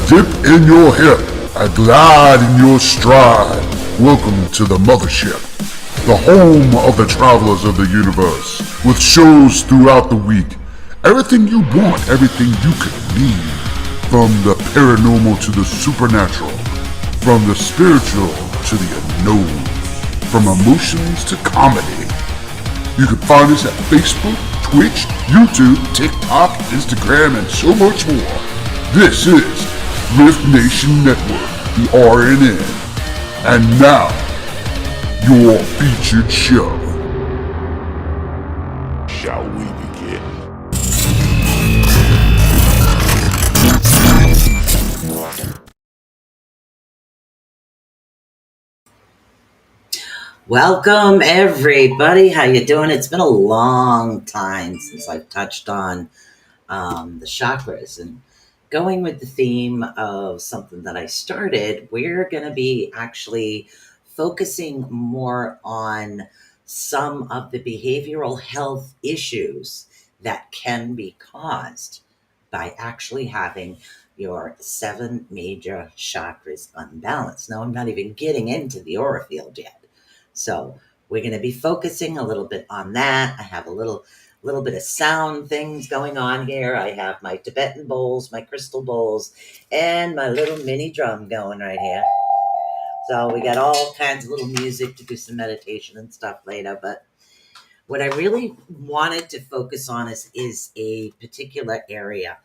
dip in your hip and glide in your stride. Welcome to the mothership, the home of the travelers of the universe, with shows throughout the week. Everything you want, everything you could need. From the paranormal to the supernatural, from the spiritual to the unknown, from emotions to comedy. You can find us at Facebook, Twitch, YouTube, TikTok, Instagram, and so much more. This is Rift Nation Network, the RNN. And now, your featured show. Shall we begin? Welcome everybody. How you doing? It's been a long time since I've touched on the chakras, and going with the theme of something that I started, we're going to be actually focusing more on some of the behavioral health issues that can be caused by actually having your 7 major chakras unbalanced. Now, I'm not even getting into the aura field yet. So we're going to be focusing a little bit on that. I have a little bit of sound things going on here. I have my Tibetan bowls, my crystal bowls, and my little mini drum going right here. So we got all kinds of little music to do some meditation and stuff later. But what I really wanted to focus on is a particular area.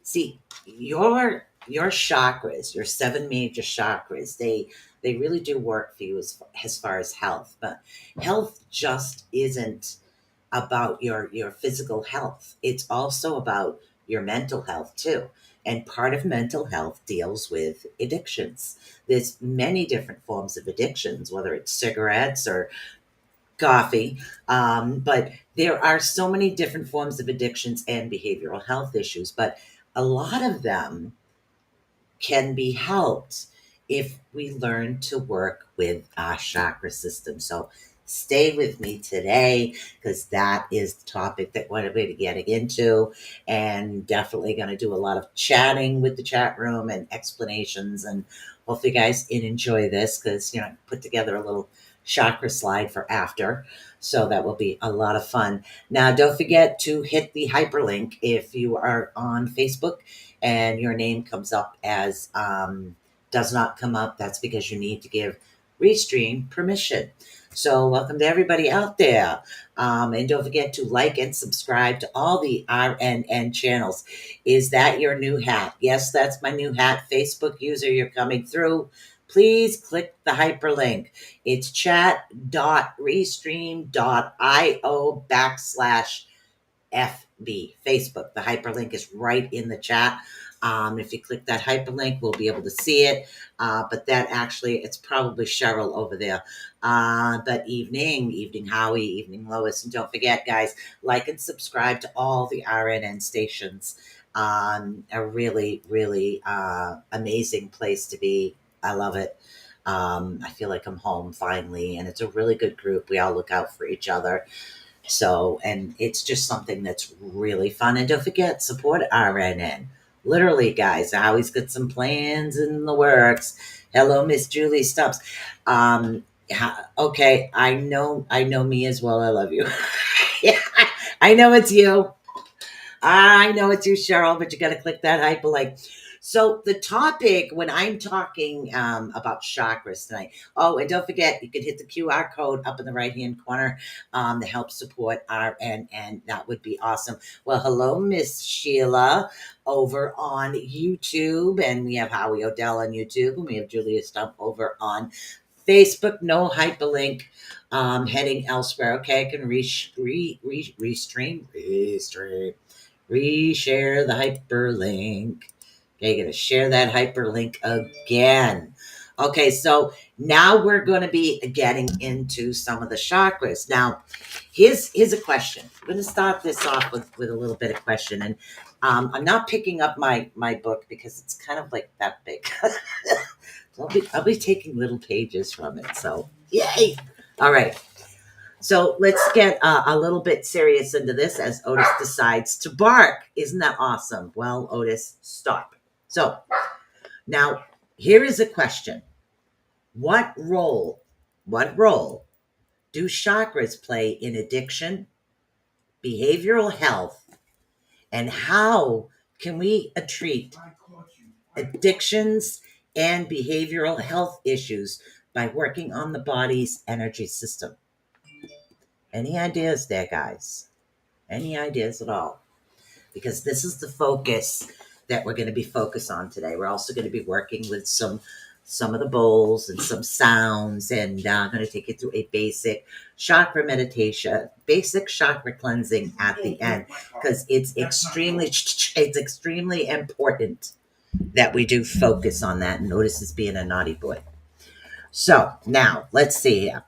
See, your chakras, your 7 major chakras, they really do work for you as far as health. But health just isn't about your physical health. It's also about your mental health too. And part of mental health deals with addictions. There's many different forms of addictions, whether it's cigarettes or coffee. But there are so many different forms of addictions and behavioral health issues. But a lot of them can be helped if we learn to work with our chakra system. So stay with me today, because that is the topic that we're going to be getting into, and definitely going to do a lot of chatting with the chat room and explanations. And hopefully you guys enjoy this, because I put together a little chakra slide for after. So that will be a lot of fun. Now, don't forget to hit the hyperlink if you are on Facebook and your name comes up as does not come up. That's because you need to give Restream permission. So welcome to everybody out there. And don't forget to like and subscribe to all the RNN channels. Is that your new hat? Yes, that's my new hat. Facebook user, you're coming through. Please click the hyperlink. It's chat.restream.io/FB, Facebook. The hyperlink is right in the chat. If you click that hyperlink, we'll be able to see it. But that actually, it's probably Cheryl over there. But evening Howie, evening Lois. And don't forget, guys, like and subscribe to all the RNN stations. A really, really amazing place to be. I love it. I feel like I'm home finally, and it's a really good group. We all look out for each other. So, and it's just something that's really fun. And don't forget, support RNN. Literally, guys, I always got some plans in the works. Hello, Miss Julie Stubbs. Okay, I know me as well. I love you. Yeah, I know it's you. I know it's you, Cheryl, but you got to click that hyperlink. So the topic, when I'm talking about chakras tonight, and don't forget, you can hit the QR code up in the right-hand corner to help support RNN. That would be awesome. Well, hello, Miss Sheila over on YouTube, and we have Howie Odell on YouTube, and we have Julia Stump over on Facebook. No hyperlink. Heading elsewhere. Okay, I can restream. Reshare the hyperlink. Okay, you're going to share that hyperlink again. Okay, so now we're going to be getting into some of the chakras. Now, here's a question. I'm going to start this off with a little bit of question. And I'm not picking up my book because it's kind of like that big. So I'll be taking little pages from it. So, yay! All right. So let's get a little bit serious into this as Otis decides to bark. Isn't that awesome? Well, Otis, stop. So now here is a question. What role, what role do chakras play in addiction, behavioral health, and how can we treat addictions and behavioral health issues by working on the body's energy system? Any ideas there, guys? Any ideas at all? Because this is the focus that we're going to be focused on today. We're also going to be working with some of the bowls and some sounds, and I'm going to take you through a basic chakra meditation, basic chakra cleansing at the end, because it's extremely important that we do focus on that. And notice is being a naughty boy. So now let's see here.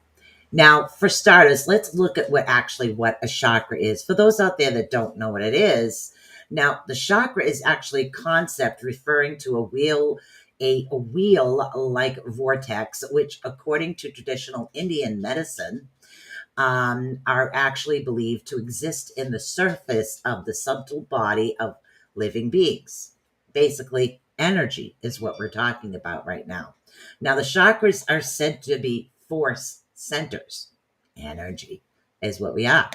Now, for starters, let's look at what a chakra is. For those out there that don't know what it is, now the chakra is actually a concept referring to a wheel-like vortex, which, according to traditional Indian medicine, are actually believed to exist in the surface of the subtle body of living beings. Basically, energy is what we're talking about right now. Now, the chakras are said to be force centers. Energy is what we are,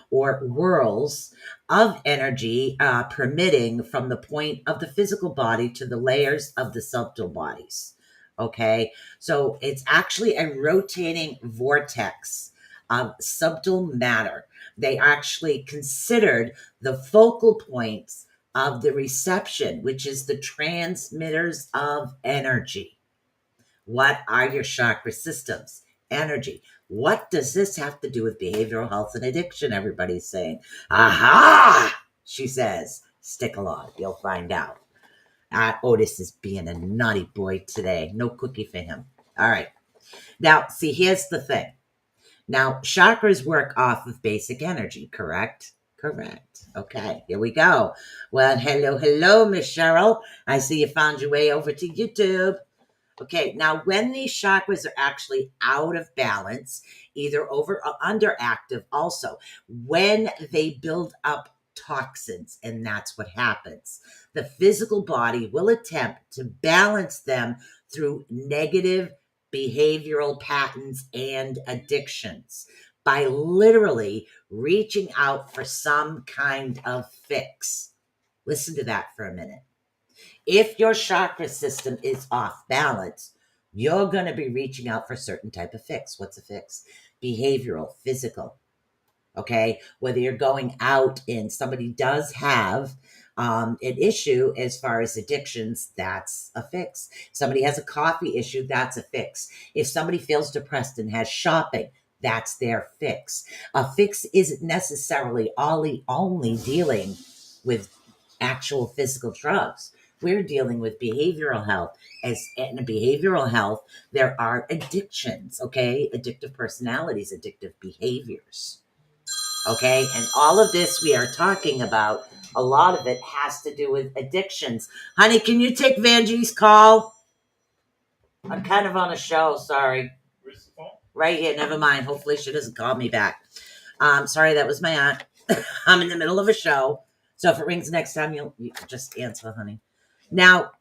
or whirls of energy permitting from the point of the physical body to the layers of the subtle bodies. Okay, so it's actually a rotating vortex of subtle matter. They actually considered the focal points of the reception, which is the transmitters of energy. What are your chakra systems? Energy. What does this have to do with behavioral health and addiction? Everybody's saying, aha, she says. Stick along. You'll find out. Otis is being a naughty boy today. No cookie for him. All right. Now, see, here's the thing. Now, chakras work off of basic energy, correct? Correct. Okay, here we go. Well, hello, Miss Cheryl. I see you found your way over to YouTube. Okay, now when these chakras are actually out of balance, either over or underactive, also, when they build up toxins, and that's what happens, the physical body will attempt to balance them through negative behavioral patterns and addictions by literally reaching out for some kind of fix. Listen to that for a minute. If your chakra system is off balance, you're going to be reaching out for a certain type of fix. What's a fix? Behavioral, physical. Okay. Whether you're going out and somebody does have an issue as far as addictions, that's a fix. Somebody has a coffee issue, that's a fix. If somebody feels depressed and has shopping, that's their fix. A fix isn't necessarily only dealing with actual physical drugs. We're dealing with behavioral health. As in behavioral health, there are addictions, okay? Addictive personalities, addictive behaviors. Okay, and all of this we are talking about, a lot of it has to do with addictions. Honey, can you take Vanjie's call? I'm kind of on a show, sorry. Where's the phone? Right here, never mind. Hopefully she doesn't call me back. Sorry, that was my aunt. I'm in the middle of a show. So if it rings next time, you just answer, honey. Now,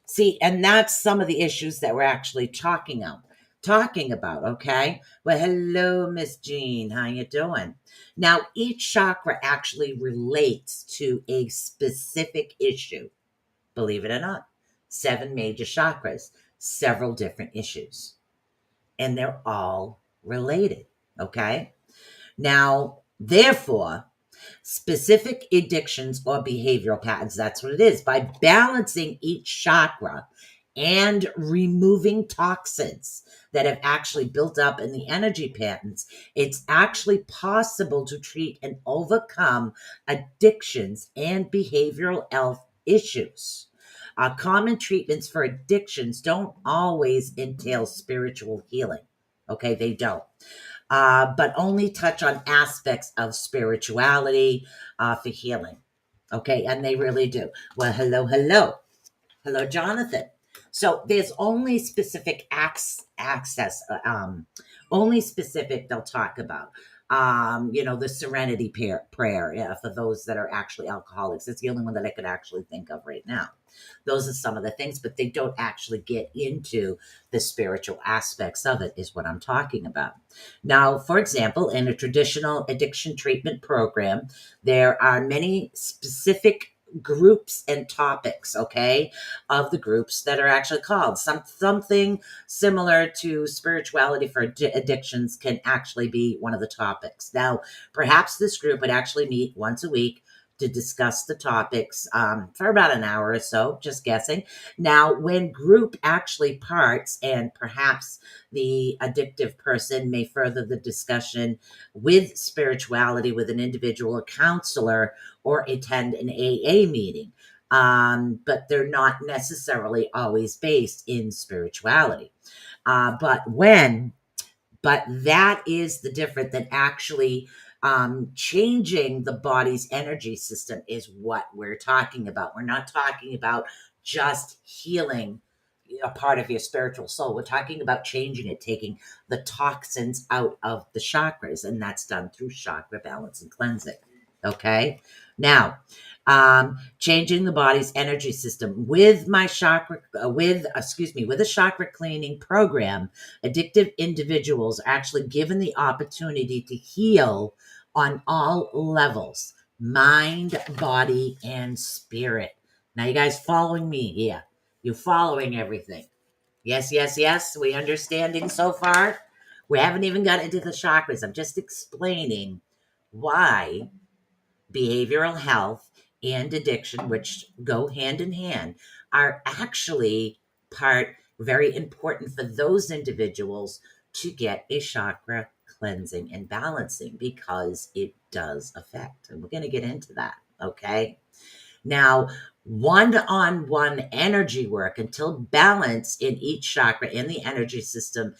see, and that's some of the issues that we're actually talking about, okay? Well, hello, Miss Jean. How you doing? Now, each chakra actually relates to a specific issue. Believe it or not, 7 major chakras, several different issues. And they're all related, okay? Now, therefore, specific addictions or behavioral patterns, that's what it is. By balancing each chakra and removing toxins that have actually built up in the energy patterns, it's actually possible to treat and overcome addictions and behavioral health issues. Common treatments for addictions don't always entail spiritual healing. Okay, they don't. But only touch on aspects of spirituality for healing. Okay, and they really do. Well, hello, Jonathan. So there's only specific access, only specific they'll talk about. The serenity prayer, yeah, for those that are actually alcoholics. It's the only one that I could actually think of right now. Those are some of the things, but they don't actually get into the spiritual aspects of it, is what I'm talking about. Now, for example, in a traditional addiction treatment program, there are many specific groups and topics, okay, of the groups that are actually called something similar to spirituality for addictions can actually be one of the topics. Now, perhaps this group would actually meet once a week to discuss the topics for about an hour or so, just guessing. Now, when group actually parts, and perhaps the addictive person may further the discussion with spirituality with an individual or counselor or attend an AA meeting. But they're not necessarily always based in spirituality. But that is the difference than actually changing the body's energy system is what we're talking about. We're not talking about just healing a part of your spiritual soul. We're talking about changing it, taking the toxins out of the chakras, and that's done through chakra balance and cleansing. Okay. Now, changing the body's energy system with my chakra, with a chakra cleaning program. Addictive individuals are actually given the opportunity to heal on all levels: mind, body, and spirit. Now, you guys following me here? You following everything? Yes, yes, yes. We understanding so far? We haven't even got into the chakras. I'm just explaining why behavioral health and addiction, which go hand in hand, are actually very important for those individuals to get a chakra cleansing and balancing, because it does affect. And we're going to get into that. Okay. Now, one-on-one energy work until balance in each chakra in the energy system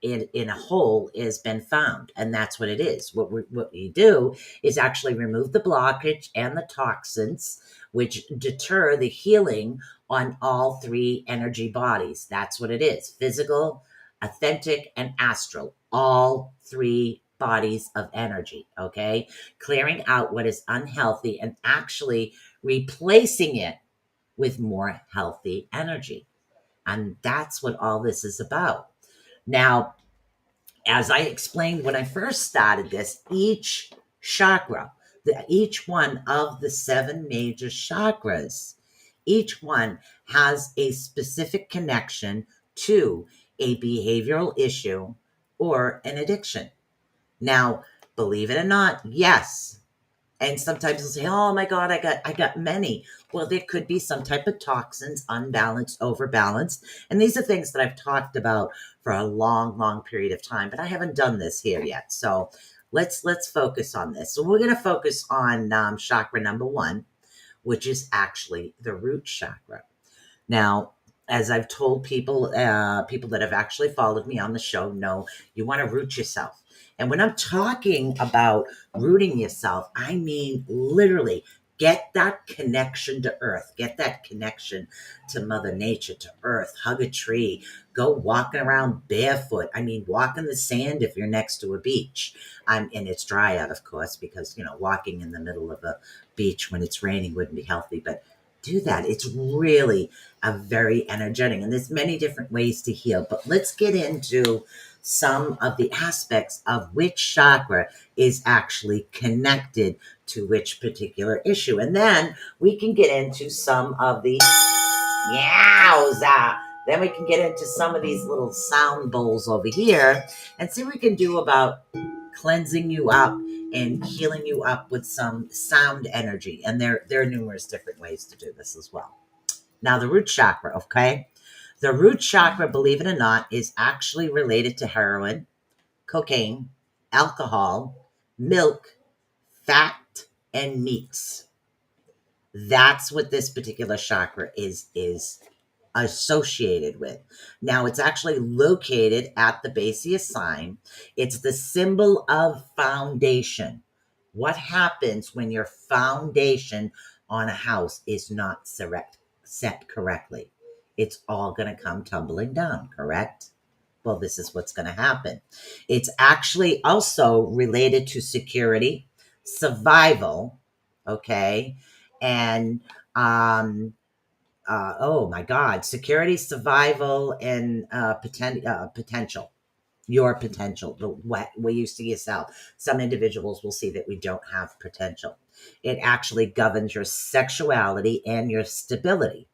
in a whole has been found, and that's what it is. What we do is actually remove the blockage and the toxins, which deter the healing on all three energy bodies. That's what it is: physical, authentic, and astral. All three bodies of energy. Okay, clearing out what is unhealthy and actually replacing it with more healthy energy. And that's what all this is about. Now, as I explained when I first started this, each chakra, each one of the 7 major chakras, each one has a specific connection to a behavioral issue or an addiction. Now, believe it or not, yes. And sometimes they'll say, "Oh my God, I got many." Well, there could be some type of toxins, unbalanced, overbalanced. And these are things that I've talked about for a long, long period of time, but I haven't done this here yet. So let's focus on this. So we're going to focus on chakra number 1, which is actually the root chakra. Now, as I've told people, people that have actually followed me on the show know you want to root yourself. And when I'm talking about rooting yourself, I mean literally get that connection to earth, get that connection to Mother Nature, to earth, hug a tree, go walking around barefoot. I mean, walk in the sand if you're next to a beach. And it's dry out, of course, because, walking in the middle of a beach when it's raining wouldn't be healthy, but do that. It's really a very energetic, and there's many different ways to heal. But let's get into some of the aspects of which chakra is actually connected to which particular issue. And then we can get into some of the yowza. Then we can get into some of these little sound bowls over here and see what we can do about cleansing you up and healing you up with some sound energy. And there are numerous different ways to do this as well. Now, the root chakra, okay? The root chakra, believe it or not, is actually related to heroin, cocaine, alcohol, milk, fat, and meats. That's what this particular chakra is associated with. Now, it's actually located at the base of your sign. It's the symbol of foundation. What happens when your foundation on a house is not set correctly? It's all going to come tumbling down, correct? well, this is what's going to happen. It's actually also related to security, survival, okay, and oh my God, security, survival, and potential. Your potential, the way you see yourself. Some individuals will see that we don't have potential. It actually governs your sexuality and your stability.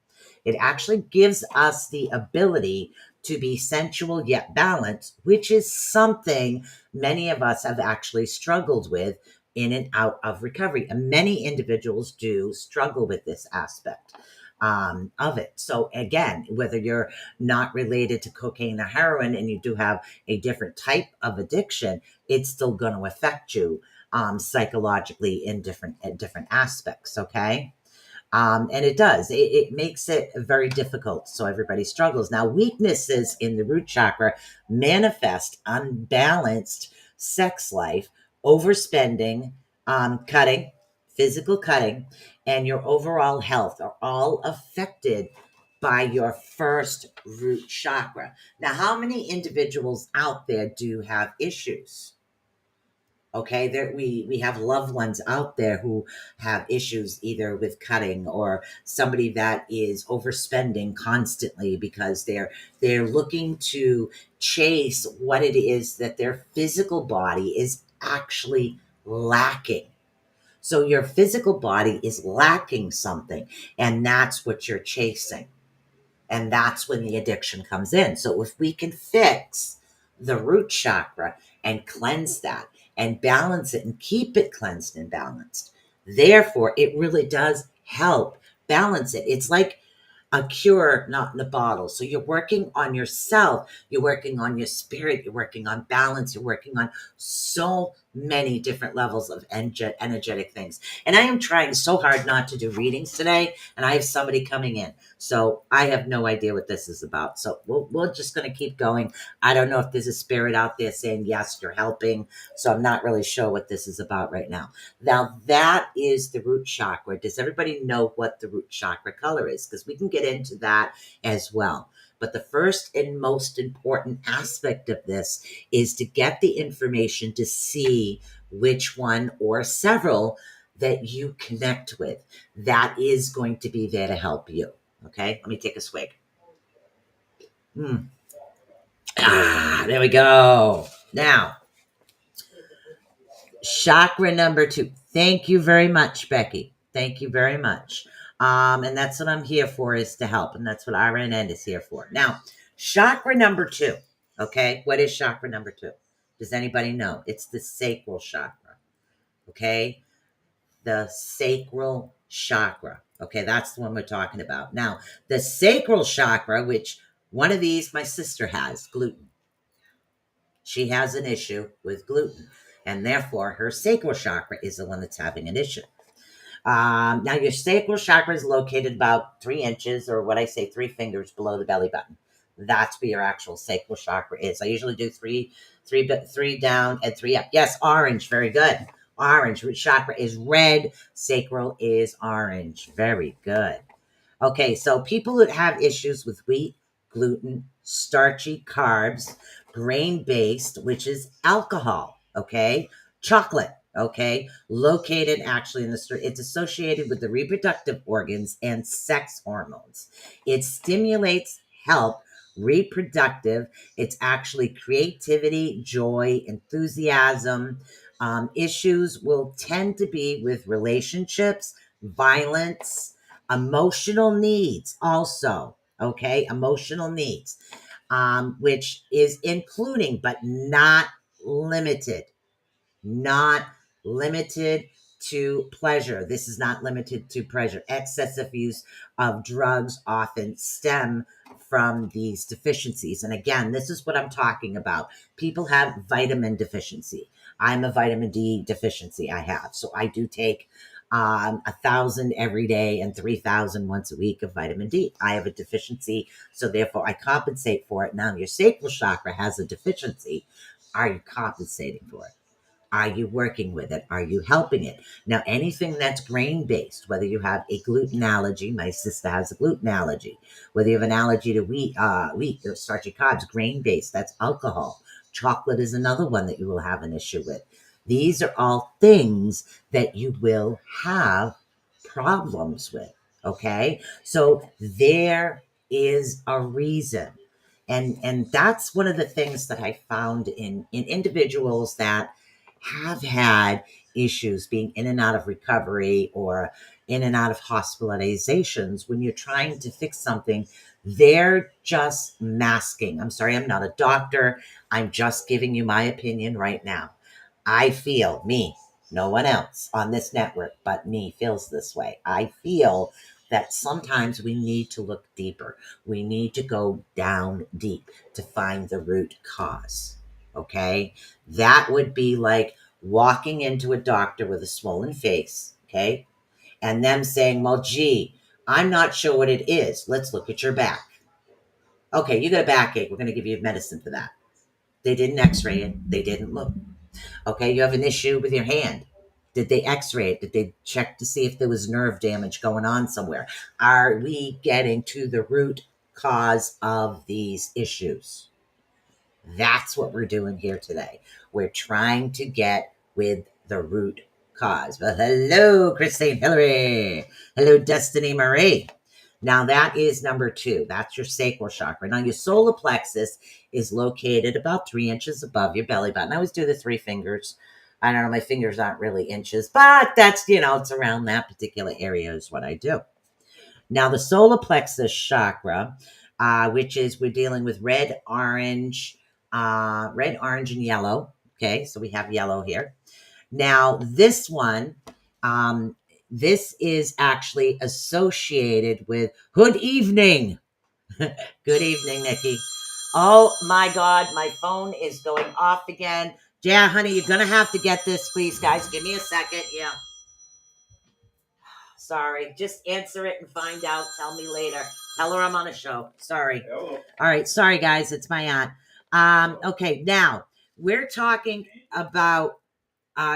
It actually gives us the ability to be sensual yet balanced, which is something many of us have actually struggled with in and out of recovery. And many individuals do struggle with this aspect of it. So, again, whether you're not related to cocaine or heroin and you do have a different type of addiction, it's still going to affect you psychologically in different aspects. Okay. And it does. It makes it very difficult. So everybody struggles. Now, weaknesses in the root chakra manifest unbalanced sex life, overspending, cutting, physical cutting, and your overall health are all affected by your first root chakra. Now, how many individuals out there do have issues? Okay, there we have loved ones out there who have issues either with cutting or somebody that is overspending constantly because they're looking to chase what it is that their physical body is actually lacking. So your physical body is lacking something, and that's what you're chasing. And that's when the addiction comes in. So if we can fix the root chakra and cleanse that and balance it and keep it cleansed and balanced, therefore, it really does help balance it. It's like a cure, not in a bottle. So you're working on yourself, you're working on your spirit, you're working on balance, you're working on so many different levels of energetic things. And I am trying so hard not to do readings today, and I have somebody coming in. So I have no idea what this is about. So we're just going to keep going. I don't know if there's a spirit out there saying, yes, you're helping. So I'm not really sure what this is about right now. Now, that is the root chakra. Does everybody know what the root chakra color is? Because we can get into that as well. But the first and most important aspect of this is to get the information to see which one or several that you connect with. That is going to be there to help you. Okay, let me take a swig. There we go. Now, chakra number 2. Thank you very much, Becky. Thank you very much. And that's what I'm here for, is to help. And that's what RNN is here for. Now, chakra number 2. Okay, what is chakra number 2? Does anybody know? It's the sacral chakra. Okay, the sacral chakra. Okay, that's the one we're talking about. Now, the sacral chakra, which one of these my sister has, gluten. She has an issue with gluten, and therefore her sacral chakra is the one that's having an issue. Now, your sacral chakra is located about 3 inches, or what I say, 3 fingers below the belly button. That's where your actual sacral chakra is. I usually do three down and 3 up. Yes, orange. Very good. Orange. Root chakra is red. Sacral is orange. Very good. Okay, so people that have issues with wheat, gluten, starchy carbs, grain based, which is alcohol, okay, chocolate, okay, located actually in it's associated with the reproductive organs and sex hormones. It stimulates health, reproductive. It's actually creativity, joy, enthusiasm. Issues will tend to be with relationships, violence, emotional needs also. Okay, emotional needs, which is including but not limited, not limited to pleasure. This is not limited to pleasure. Excessive use of drugs often stem from these deficiencies. And again, this is what I'm talking about. People have vitamin deficiency. I'm a vitamin D deficiency. I have. So I do take 1,000 every day and 3,000 once a week of vitamin D. I have a deficiency, so therefore I compensate for it. Now, your sacral chakra has a deficiency. Are you compensating for it? Are you working with it? Are you helping it? Now, anything that's grain based, whether you have a gluten allergy, my sister has a gluten allergy, whether you have an allergy to wheat or starchy carbs, grain based, that's alcohol. Chocolate is another one that you will have an issue with. These are all things that you will have problems with. Okay. So there is a reason. And that's one of the things that I found in individuals that have had issues being in and out of recovery or in and out of hospitalizations. When you're trying to fix something, they're just masking. I'm sorry, I'm not a doctor. I'm just giving you my opinion right now. I feel, me, no one else on this network but me feels this way. I feel that sometimes we need to look deeper. We need to go down deep to find the root cause. Okay? That would be like walking into a doctor with a swollen face, okay? And them saying, well, gee, I'm not sure what it is. Let's look at your back. Okay, you got a backache. We're going to give you medicine for that. They didn't x-ray it. They didn't look. Okay, you have an issue with your hand. Did they x-ray it? Did they check to see if there was nerve damage going on somewhere? Are we getting to the root cause of these issues? That's what we're doing here today. We're trying to get with the root cause. Well, hello, Christine Hillary. Hello, Destiny Marie. Now, that is number 2. That's your sacral chakra. Now, your solar plexus is located about 3 inches above your belly button. I always do the 3 fingers. I don't know, my fingers aren't really inches, but that's, it's around that particular area is what I do. Now, the solar plexus chakra, which is we're dealing with red, orange, and yellow. Okay, so we have yellow here. Now, this one, this is actually associated with good evening. Good evening, Nikki. Oh my God, my phone is going off again. Yeah, honey, you're going to have to get this, please, guys. Give me a second. Yeah. Sorry. Just answer it and find out. Tell me later. Tell her I'm on a show. Sorry. Hello. All right. Sorry, guys. It's my aunt. Okay. Now, we're talking about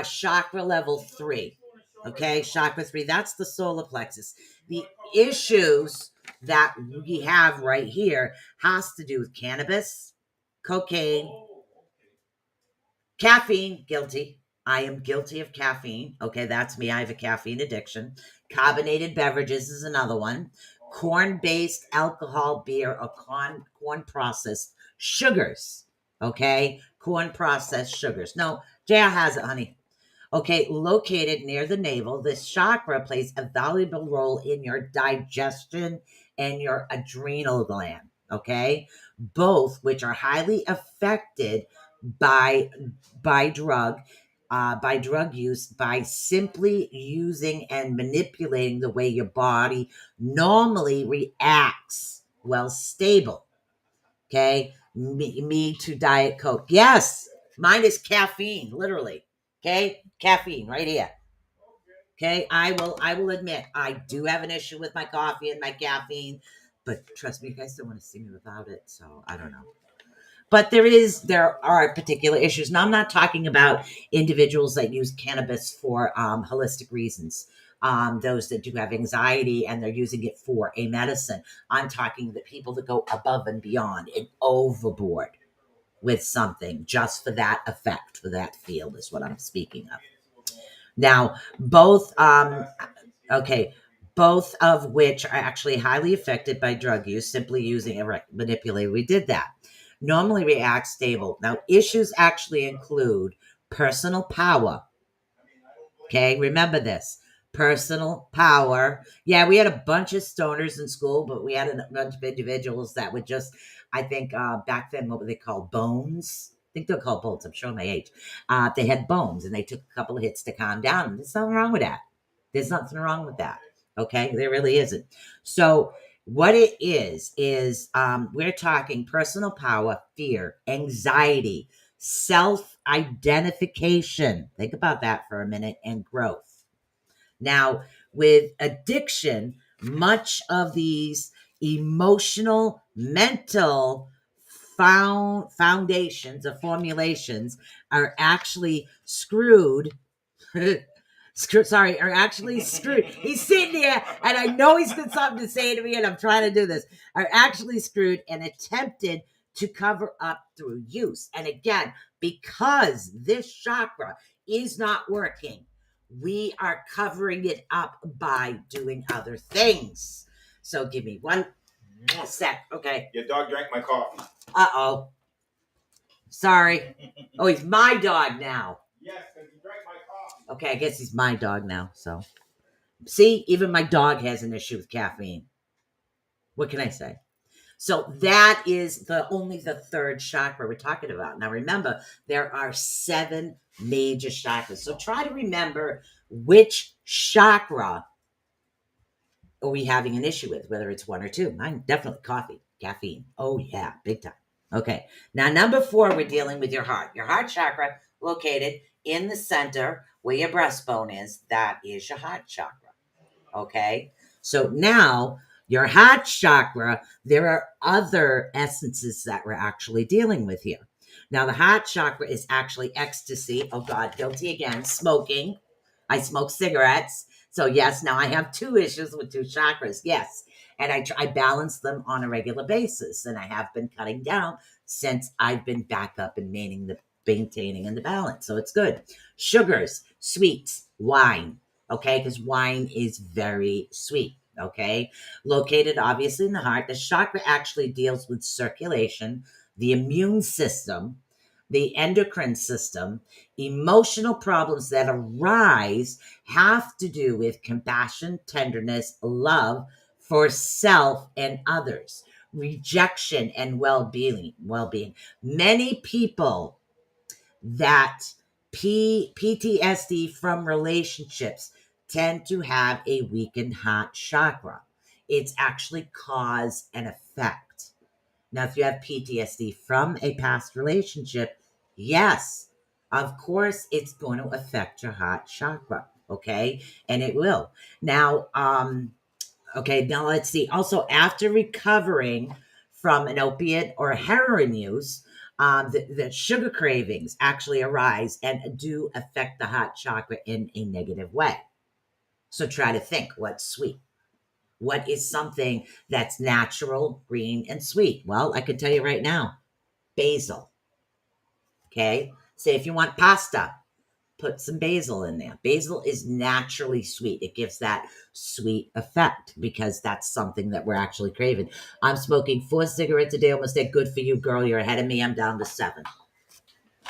chakra level 3. Okay. Chakra 3. That's the solar plexus. The issues that we have right here has to do with cannabis, cocaine, caffeine. Guilty. I am guilty of caffeine. Okay, that's me. I have a caffeine addiction. Carbonated beverages is another one. Corn-based alcohol, beer, or corn-processed sugars. Okay, corn-processed sugars. No, JR has it, honey. Okay, located near the navel, this chakra plays a valuable role in your digestion and your adrenal gland. Okay, both which are highly affected by drug use, by simply using and manipulating the way your body normally reacts. Well, stable. Okay, me to Diet Coke. Yes, mine is caffeine, literally. Okay, caffeine right here. Okay, I will admit I do have an issue with my coffee and my caffeine, but trust me, you guys don't want to see me without it, so I don't know. But there are particular issues. Now, I'm not talking about individuals that use cannabis for holistic reasons. Those that do have anxiety and they're using it for a medicine. I'm talking the people that go above and beyond and overboard with something just for that effect, for that field is what I'm speaking of. Now, both of which are actually highly affected by drug use, simply using a manipulator. We did that. Normally react stable. Now, issues actually include personal power. Okay, remember this. Personal power. Yeah, we had a bunch of stoners in school, but we had a bunch of individuals that would just, I think back then, what were they called? Bones. I think they're called bones. I'm showing my age. They had bones and they took a couple of hits to calm down. There's nothing wrong with that. There's nothing wrong with that. Okay, there really isn't. So what it is we're talking personal power, fear, anxiety, self-identification. Think about that for a minute, and growth. Now, with addiction, much of these emotional, mental, foundations or formulations are actually screwed. Are actually screwed. He's sitting there, and I know he's got something to say to me, and I'm trying to do this. Are actually screwed and attempted to cover up through use. And again, because this chakra is not working, we are covering it up by doing other things. So give me one sec. Okay. Your dog drank my coffee. Uh-oh. Sorry. Oh, he's my dog now. Yes, because he drank my coffee. Okay, I guess he's my dog now. So, see, even my dog has an issue with caffeine. What can I say? So that is only the third chakra we're talking about. Now, remember, there are 7 major chakras. So try to remember which chakra are we having an issue with, whether it's 1 or 2. Mine definitely caffeine. Oh yeah, big time. Okay, now number 4, we're dealing with your heart. Your heart chakra, located in the center where your breastbone is, that is your heart chakra. Okay, so now your heart chakra, there are other essences that we're actually dealing with here. Now the heart chakra is actually ecstasy. Oh God, guilty again. Smoking. I smoke cigarettes. So yes, now I have 2 issues with 2 chakras. Yes. And I balance them on a regular basis. And I have been cutting down since I've been back up and maintaining in the balance. So it's good. Sugars, sweets, wine. Okay. Because wine is very sweet. Okay. Located obviously in the heart. The chakra actually deals with circulation, the immune system, the endocrine system. Emotional problems that arise have to do with compassion, tenderness, love for self and others, rejection, and well-being. Many people that PTSD from relationships tend to have a weakened heart chakra. It's actually cause and effect. Now, if you have PTSD from a past relationship, yes, of course, it's going to affect your heart chakra. Okay. And it will. Now, okay, now let's see. Also, after recovering from an opiate or heroin use, the sugar cravings actually arise and do affect the heart chakra in a negative way. So try to think what's sweet. What is something that's natural, green, and sweet? Well, I could tell you right now, basil. Okay. Say if you want pasta, put some basil in there. Basil is naturally sweet. It gives that sweet effect because that's something that we're actually craving. I'm smoking 4 cigarettes a day, almost that. Good for you, girl. You're ahead of me. I'm down to 7.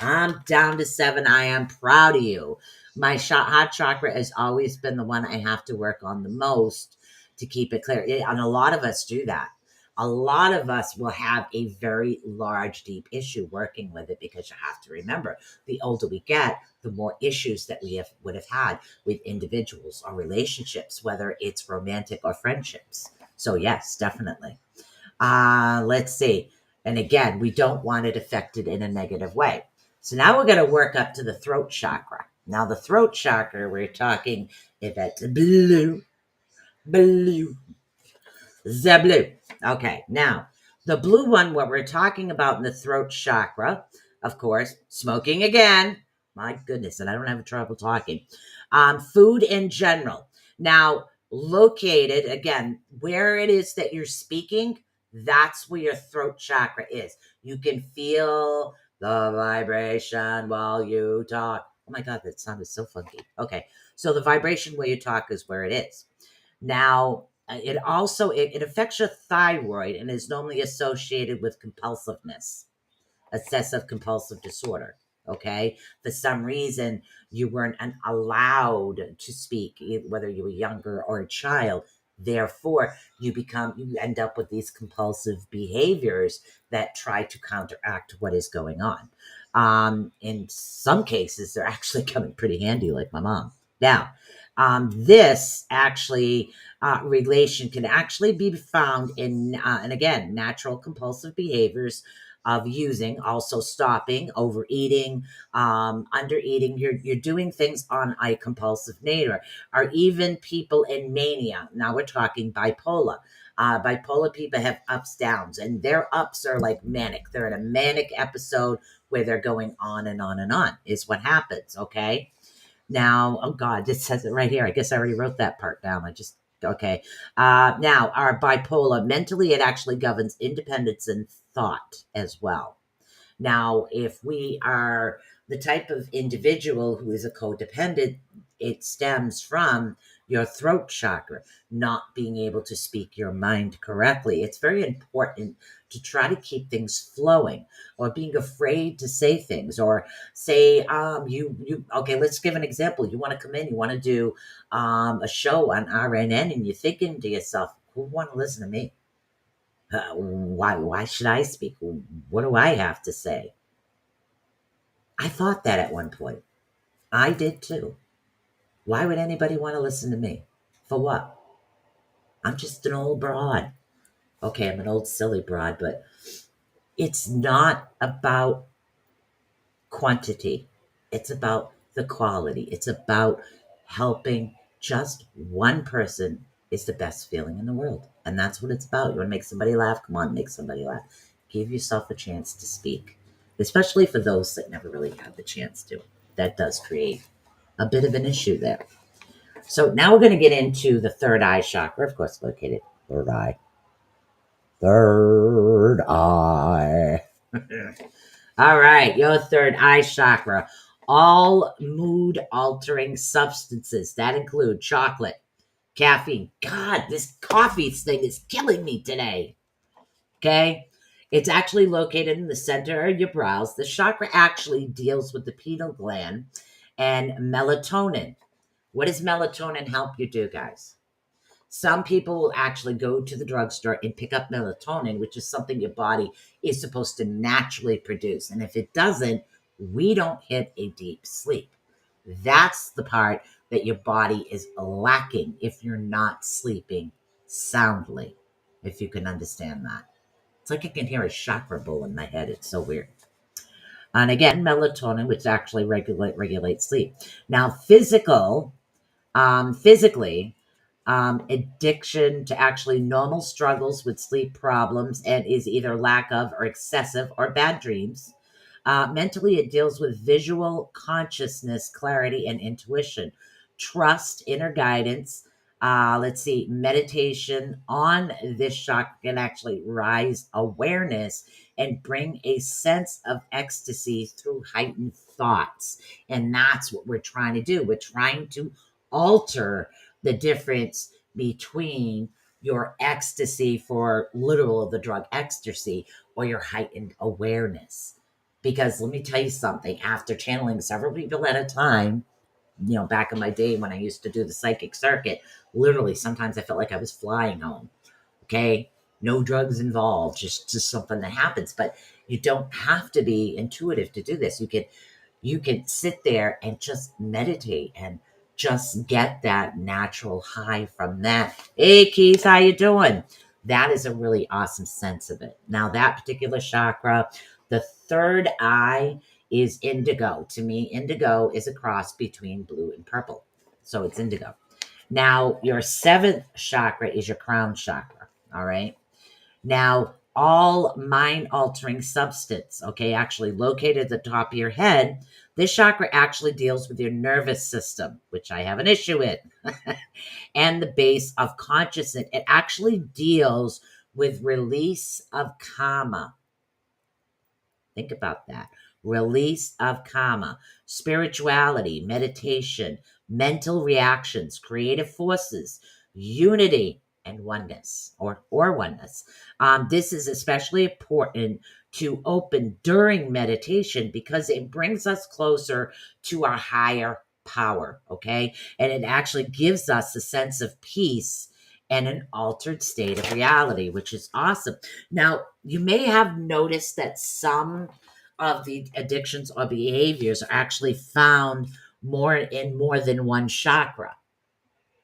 I am proud of you. My heart chakra has always been the one I have to work on the most to keep it clear. And a lot of us do that. A lot of us will have a very large, deep issue working with it because you have to remember, the older we get, the more issues that we would have had with individuals or relationships, whether it's romantic or friendships. So yes, definitely. Let's see. And again, we don't want it affected in a negative way. So now we're going to work up to the throat chakra. Now the throat chakra, we're talking if it's blue, the blue. Okay, now the blue one, what we're talking about in the throat chakra, of course, smoking again. My goodness, and I don't have trouble talking. Food in general. Now, located again, where it is that you're speaking, that's where your throat chakra is. You can feel the vibration while you talk. Oh my God, that sounded so funky. Okay, so the vibration where you talk is where it is. Now, it also it affects your thyroid and is normally associated with compulsiveness, obsessive compulsive disorder. Okay, for some reason you weren't allowed to speak, whether you were younger or a child. Therefore, you end up with these compulsive behaviors that try to counteract what is going on. In some cases, they're actually coming pretty handy, like my mom. Now, this actually relation can actually be found in, and again, natural compulsive behaviors of using, also stopping, overeating, undereating. You're doing things on a compulsive nature, or even people in mania. Now we're talking bipolar. Bipolar people have ups, downs, and their ups are like manic. They're in a manic episode where they're going on and on and on, is what happens, okay? Now, oh God, it says it right here. I guess I already wrote that part down. Okay. Now, our bipolar, mentally, it actually governs independence and thought as well. Now, if we are the type of individual who is a codependent, it stems from your throat chakra, not being able to speak your mind correctly. It's very important to try to keep things flowing, or being afraid to say things, or say, okay, let's give an example. You want to come in, you want to do a show on RNN, and you're thinking to yourself, who want to listen to me? Why should I speak? What do I have to say? I thought that at one point. I did too. Why would anybody want to listen to me? For what? I'm just an old broad. Okay, I'm an old silly broad, but it's not about quantity. It's about the quality. It's about helping just one person is the best feeling in the world. And that's what it's about. You want to make somebody laugh? Come on, make somebody laugh. Give yourself a chance to speak, especially for those that never really had the chance to. That does create a bit of an issue there. So now we're going to get into the third eye chakra, of course, located third eye. Third eye. All right, your third eye chakra. All mood altering substances that include chocolate, caffeine. God, this coffee thing is killing me today. Okay. It's actually located in the center of your brows. The chakra actually deals with the pineal gland and melatonin. What does melatonin help you do, guys? Some people will actually go to the drugstore and pick up melatonin, which is something your body is supposed to naturally produce. And if it doesn't, we don't hit a deep sleep. That's the part that your body is lacking if you're not sleeping soundly, if you can understand that. It's like I can hear a chakra bowl in my head. It's so weird. And again, melatonin, which actually regulates sleep. Now, physically, addiction to actually normal struggles with sleep problems and is either lack of or excessive or bad dreams. Mentally, it deals with visual consciousness, clarity, and intuition, trust, inner guidance. Let's see, meditation on this chakra can actually rise awareness and bring a sense of ecstasy through heightened thoughts. And that's what we're trying to do. We're trying to alter the difference between your ecstasy for literal the drug ecstasy or your heightened awareness. Because let me tell you something, after channeling several people at a time, back in my day when I used to do the psychic circuit, literally sometimes I felt like I was flying home. Okay. No drugs involved, just something that happens. But you don't have to be intuitive to do this. You can sit there and just meditate and just get that natural high from that. Hey, Keith, how you doing? That is a really awesome sense of it. Now, that particular chakra, the third eye is indigo. To me, indigo is a cross between blue and purple. So it's indigo. Now, your seventh chakra is your crown chakra. All right. Now, all mind altering substance, okay, actually located at the top of your head, this chakra actually deals with your nervous system, which I have an issue with, and the base of consciousness. It actually deals with release of karma. Think about that. Release of karma, spirituality, meditation, mental reactions, creative forces, unity, and oneness or oneness. This is especially important to open during meditation because it brings us closer to our higher power, okay? And it actually gives us a sense of peace and an altered state of reality, which is awesome. Now, you may have noticed that some of the addictions or behaviors are actually found more in more than one chakra.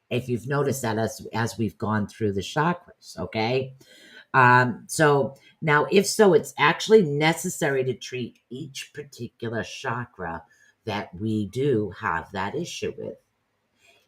If you've noticed that as we've gone through the chakras, okay? So now, if so, it's actually necessary to treat each particular chakra that we do have that issue with.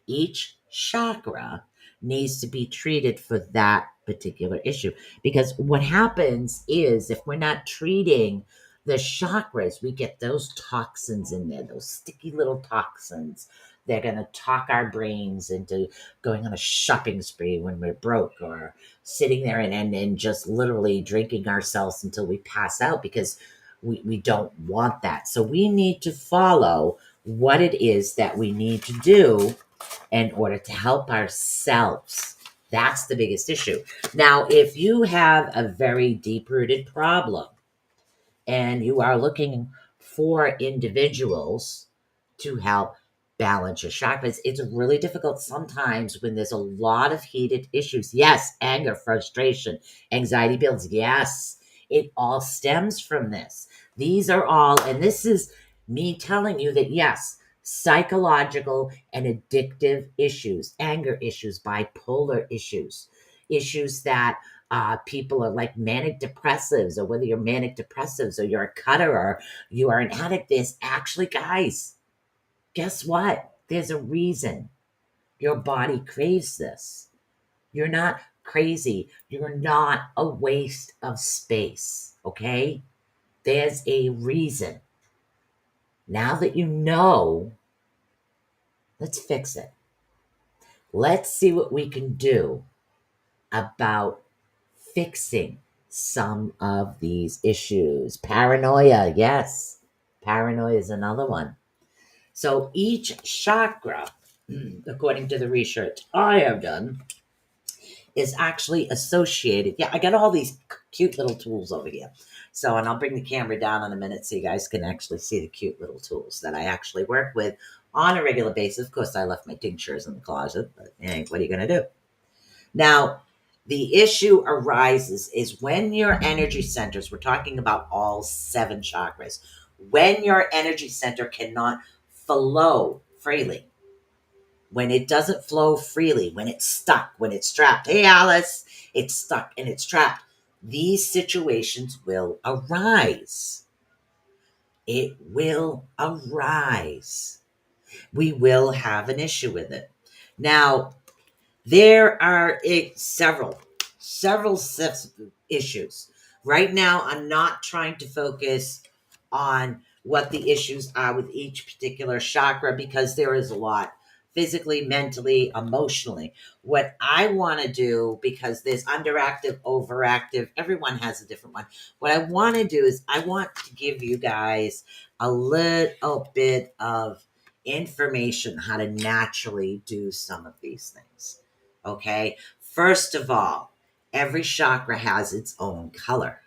Each chakra needs to be treated for that particular issue. Because what happens is if we're not treating the chakras, we get those toxins in there, those sticky little toxins. They're going to talk our brains into going on a shopping spree when we're broke, or sitting there and just literally drinking ourselves until we pass out, because we don't want that. So we need to follow what it is that we need to do in order to help ourselves. That's the biggest issue. Now, if you have a very deep rooted problem and you are looking for individuals to help balance your chakras, it's really difficult sometimes when there's a lot of heated issues. Yes, anger, frustration, anxiety builds. Yes, it all stems from this. These are all, and this is me telling you that yes, psychological and addictive issues, anger issues, bipolar issues, issues that people are like manic depressives, or whether you're manic depressives or you're a cutter or you are an addict. There's actually, guys, guess what? There's a reason your body craves this. You're not crazy. You're not a waste of space. Okay? There's a reason. Now that you know, let's fix it. Let's see what we can do about fixing some of these issues. Paranoia, yes. Paranoia is another one. So each chakra, according to the research I have done, is actually associated. Yeah, I got all these cute little tools over here. So, and I'll bring the camera down in a minute so you guys can actually see the cute little tools that I actually work with on a regular basis. Of course, I left my tinctures in the closet, but hey, what are you going to do? Now, the issue arises is when your energy centers, we're talking about all 7 chakras, when your energy center cannot flow freely, when it doesn't flow freely, when it's stuck, when it's trapped. Hey, Alice, it's stuck and it's trapped. These situations will arise. It will arise. We will have an issue with it. Now, there are several issues. Right now, I'm not trying to focus on what the issues are with each particular chakra because there is a lot physically, mentally, emotionally. What I want to do, because there's underactive, overactive, everyone has a different one. What I want to do is I want to give you guys a little bit of information how to naturally do some of these things. Okay, first of all, every chakra has its own color.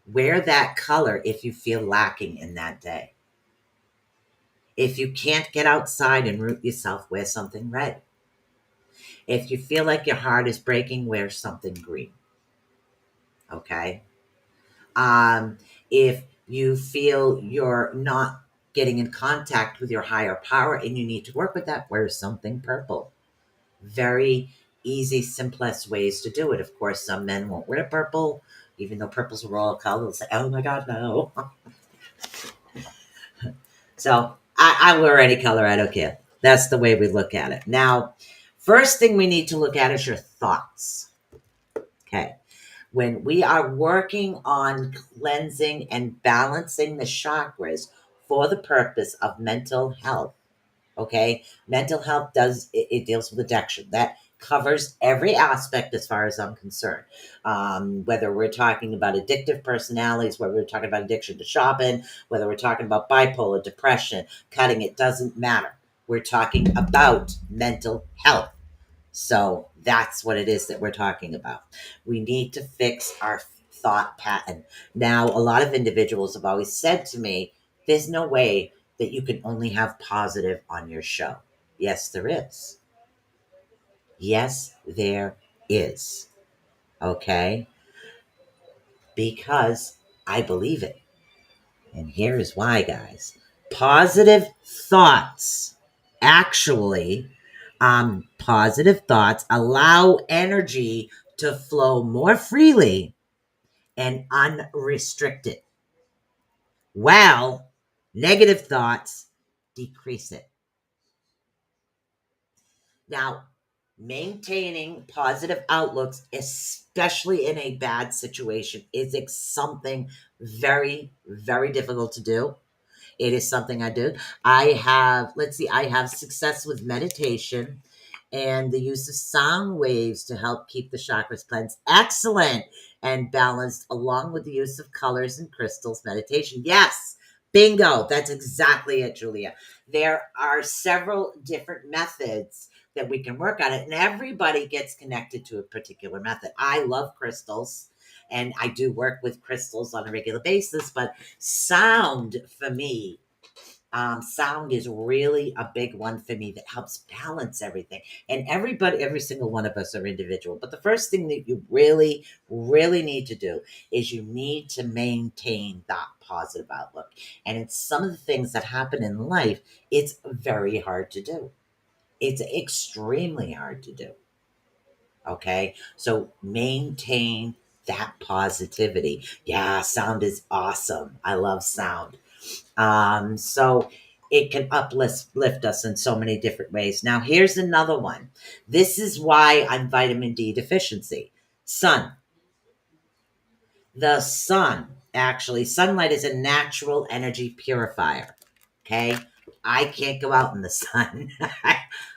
Wear that color if you feel lacking in that day. If you can't get outside and root yourself, wear something red. If you feel like your heart is breaking, wear something green. Okay. If you feel you're not getting in contact with your higher power and you need to work with that, wear something purple. Very easy, simplest ways to do it. Of course, some men won't wear purple, even though purple's a royal color. They'll say, oh my God, no. So I wear any color, I don't care. That's the way we look at it. Now, first thing we need to look at is your thoughts. Okay. When we are working on cleansing and balancing the chakras for the purpose of mental health, okay, mental health it deals with addiction. That covers every aspect as far as I'm concerned. Whether we're talking about addictive personalities, whether we're talking about addiction to shopping, whether we're talking about bipolar, depression, cutting, it doesn't matter. We're talking about mental health. So that's what it is that we're talking about. We need to fix our thought pattern. Now, a lot of individuals have always said to me, there's no way that you can only have positive on your show. Yes, there is. Yes, there is. Okay? Because I believe it. And here is why, guys. Positive thoughts actually, positive thoughts allow energy to flow more freely and unrestricted, while negative thoughts decrease it. Now, maintaining positive outlooks, especially in a bad situation, is something very, very difficult to do. It is something I do. I have success with meditation and the use of sound waves to help keep the chakras cleansed, excellent and balanced, along with the use of colors and crystals meditation. Yes, bingo. That's exactly it, Julia. There are several different methods that we can work on it, and everybody gets connected to a particular method. I love crystals, and I do work with crystals on a regular basis, but sound for me, sound is really a big one for me that helps balance everything. And every single one of us are individual. But the first thing that you really, really need to do is you need to maintain that positive outlook. And it's some of the things that happen in life, it's very hard to do. It's extremely hard to do. Okay. So maintain that positivity. Yeah, sound is awesome. I love sound. So it can lift us in so many different ways. Now, here's another one. This is why I'm vitamin D deficiency. Sun. The sun, actually, sunlight is a natural energy purifier. Okay. I can't go out in the sun.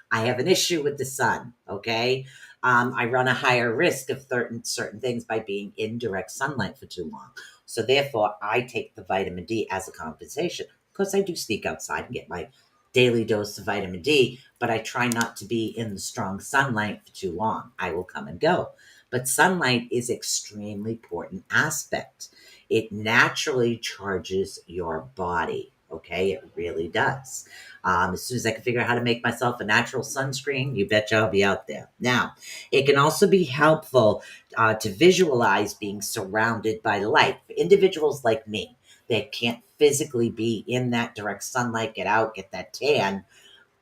I have an issue with the sun. Okay. I run a higher risk of certain things by being in direct sunlight for too long. So therefore, I take the vitamin D as a compensation. Of course, I do sneak outside and get my daily dose of vitamin D, but I try not to be in the strong sunlight for too long. I will come and go. But sunlight is extremely important aspect. It naturally charges your body. Okay, it really does. As soon as I can figure out how to make myself a natural sunscreen, you betcha I'll be out there. Now, it can also be helpful to visualize being surrounded by light. For individuals like me that can't physically be in that direct sunlight, get out, get that tan,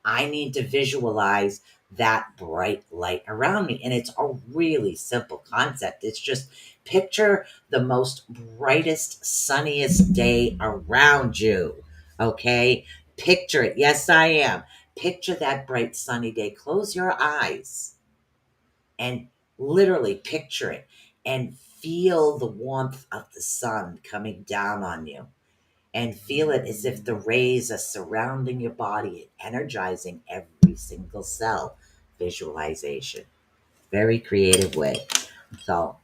I need to visualize that bright light around me. And it's a really simple concept. It's just picture the most brightest, sunniest day around you. Okay? Picture it. Yes, I am. Picture that bright, sunny day. Close your eyes and literally picture it and feel the warmth of the sun coming down on you, and feel it as if the rays are surrounding your body and energizing every single cell. Visualization. Very creative way. So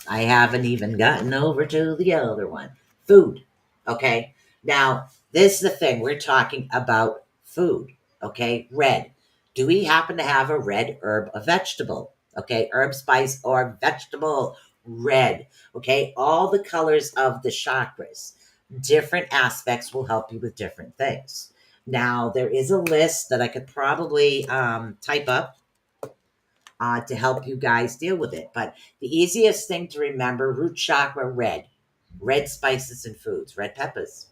I haven't even gotten over to the other one. Food. Okay. Now, this is the thing. We're talking about food. Okay. Red. Do we happen to have a red herb, a vegetable? Okay. Herb, spice, or vegetable. Red. Okay. All the colors of the chakras. Different aspects will help you with different things. Now, there is a list that I could probably type up to help you guys deal with it. But the easiest thing to remember, root chakra, red spices and foods, red peppers.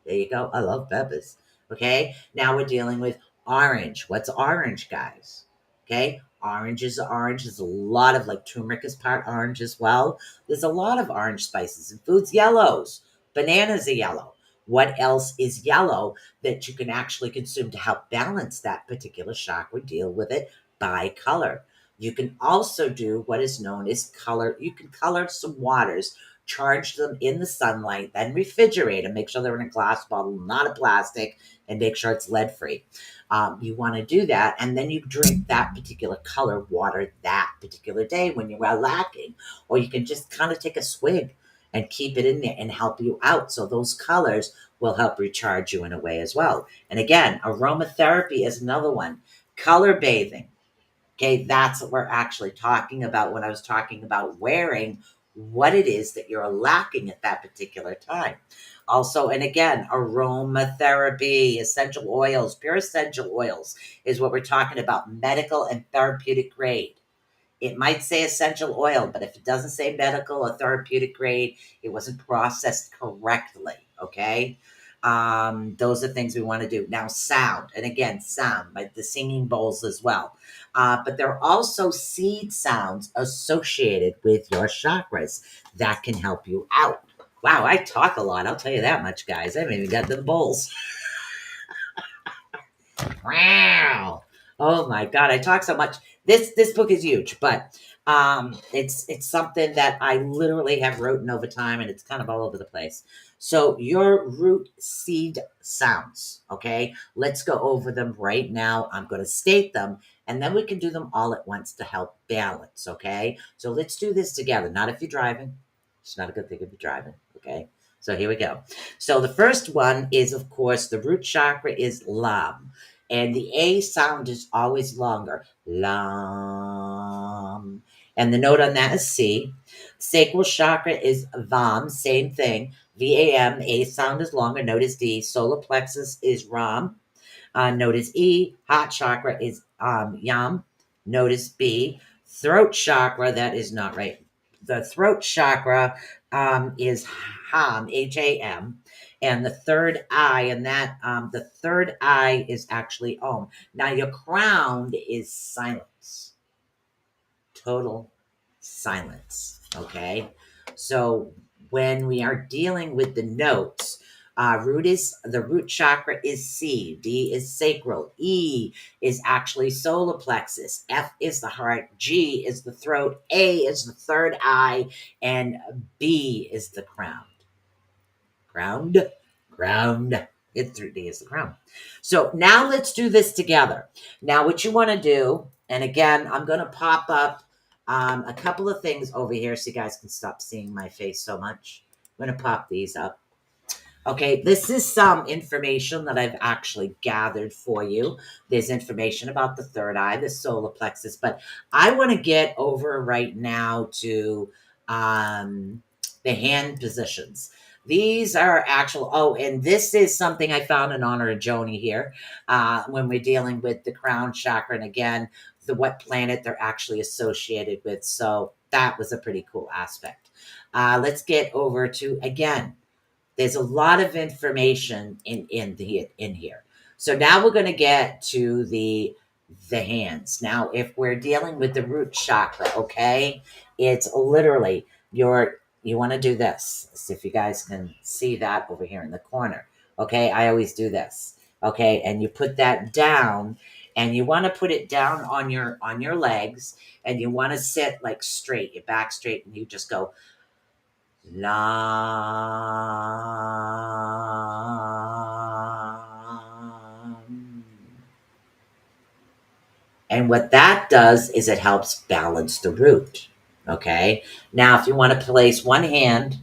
There you go. I love peppers. Okay. Now we're dealing with orange. What's orange, guys? Okay. Orange is orange. There's a lot of, like, turmeric is part orange as well. There's a lot of orange spices and foods. Yellows. Bananas are yellow. What else is yellow that you can actually consume to help balance that particular chakra? Deal with it by color. You can also do what is known as color. You can color some waters, charge them in the sunlight, then refrigerate them. Make sure they're in a glass bottle, not a plastic, and make sure it's lead free. You want to do that, and then you drink that particular color water that particular day when you are lacking. Or you can just kind of take a swig and keep it in there and help you out. So those colors will help recharge you in a way as well. And again, aromatherapy is another one. Color bathing. Okay, that's what we're actually talking about when I was talking about wearing what it is that you're lacking at that particular time. Also, and again, aromatherapy, essential oils, pure essential oils is what we're talking about, medical and therapeutic grade. It might say essential oil, but if it doesn't say medical or therapeutic grade, it wasn't processed correctly. Okay. Those are things we want to do. Now, sound. And again, sound, like the singing bowls as well. But there are also seed sounds associated with your chakras that can help you out. Wow, I talk a lot. I'll tell you that much, guys. I haven't even got to the bowls. Wow. Oh my God, I talk so much. This book is huge, but it's something that I literally have written over time, and it's kind of all over the place. So your root seed sounds, okay? Let's go over them right now. I'm going to state them, and then we can do them all at once to help balance, okay? So let's do this together. Not if you're driving. It's not a good thing if you're driving, okay? So here we go. So the first one is, of course, the root chakra is Lam. And the A sound is always longer. Lam. And the note on that is C. Sacral chakra is Vam, same thing. VAM, A sound is longer, note is D. Solar plexus is Ram. Note is E. Heart chakra is Yam. Note is B. Throat chakra, that is not right. The throat chakra is Ham, Ham. And the third eye, and that the third eye is actually Om. Now your crown is silence, total silence. Okay, so when we are dealing with the notes, the root chakra is C. D is sacral. E is actually solar plexus. F is the heart. G is the throat. A is the third eye, and B is the crown. Ground. It 3D is the crown. So now let's do this together. Now, what you want to do, and again, I'm going to pop up a couple of things over here so you guys can stop seeing my face so much. I'm going to pop these up. Okay, this is some information that I've actually gathered for you. There's information about the third eye, the solar plexus, but I want to get over right now to the hand positions. These are actual, and this is something I found in honor of Joni here when we're dealing with the crown chakra. And again, what planet they're actually associated with. So that was a pretty cool aspect. Let's get over to, again, there's a lot of information in here. So now we're going to get to the hands. Now, if we're dealing with the root chakra, okay, it's literally you want to do this. See if you guys can see that over here in the corner. Okay, I always do this. Okay, and you put that down, and you want to put it down on your legs, and you want to sit like straight, your back straight, and you just go Lam. And what that does is it helps balance the root. Okay. Now, if you want to place one hand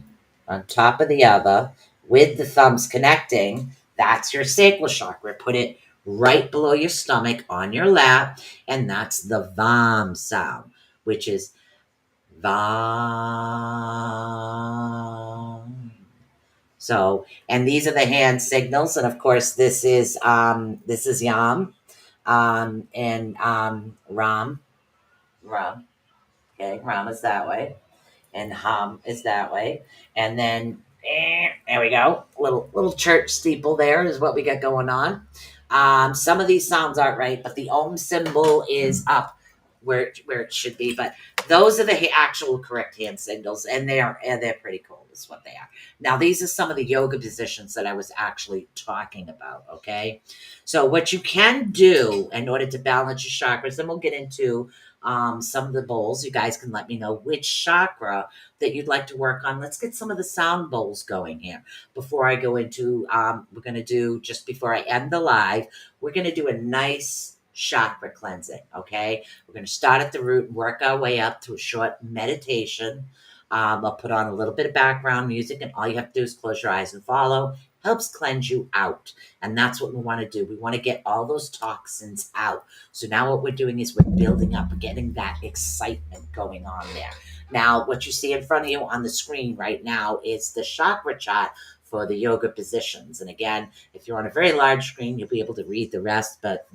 on top of the other with the thumbs connecting, that's your sacral chakra. Put it right below your stomach on your lap, and that's the Vam sound, which is Vam. So, and these are the hand signals, and of course, this is Yam, and Ram. Okay, Ram is that way, and Ham is that way, and then there we go. Little church steeple there is what we got going on. Some of these sounds aren't right, but the Om symbol is up where it should be. But those are the actual correct hand signals, and they're pretty cool. Is what they are. Now these are some of the yoga positions that I was actually talking about. Okay, so what you can do in order to balance your chakras, and we'll get into some of the bowls. You guys can let me know which chakra that you'd like to work on. Let's get some of the sound bowls going here before I go into we're going to do, just before I end the live, we're going to do a nice chakra cleansing. Okay, we're going to start at the root and work our way up to a short meditation. I'll put on a little bit of background music, and all you have to do is close your eyes and follow. Helps cleanse you out, and that's what we want to do. We want to get all those toxins out. So now what we're doing is we're building up, getting that excitement going on there. Now, what you see in front of you on the screen right now is the chakra chart for the yoga positions. And again, if you're on a very large screen, you'll be able to read the rest, but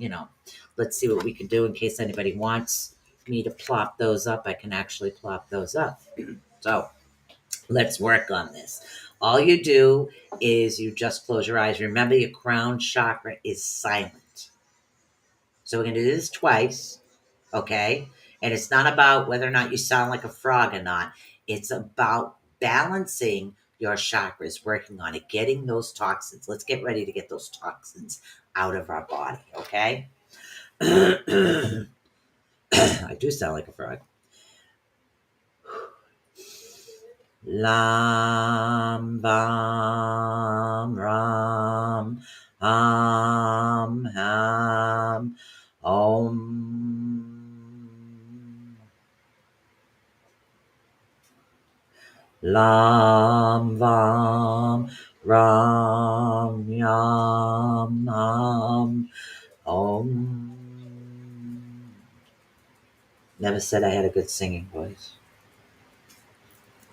let's see what we can do in case anybody wants me to plop those up. I can actually plop those up. So let's work on this. All you do is you just close your eyes. Remember, your crown chakra is silent. So we're going to do this twice, okay? And it's not about whether or not you sound like a frog or not. It's about balancing your chakras, working on it, getting those toxins. Let's get ready to get those toxins out of our body, okay? I do sound like a frog. Lam bam ram ham om. Lam vam ram yam ham om. Never said I had a good singing voice,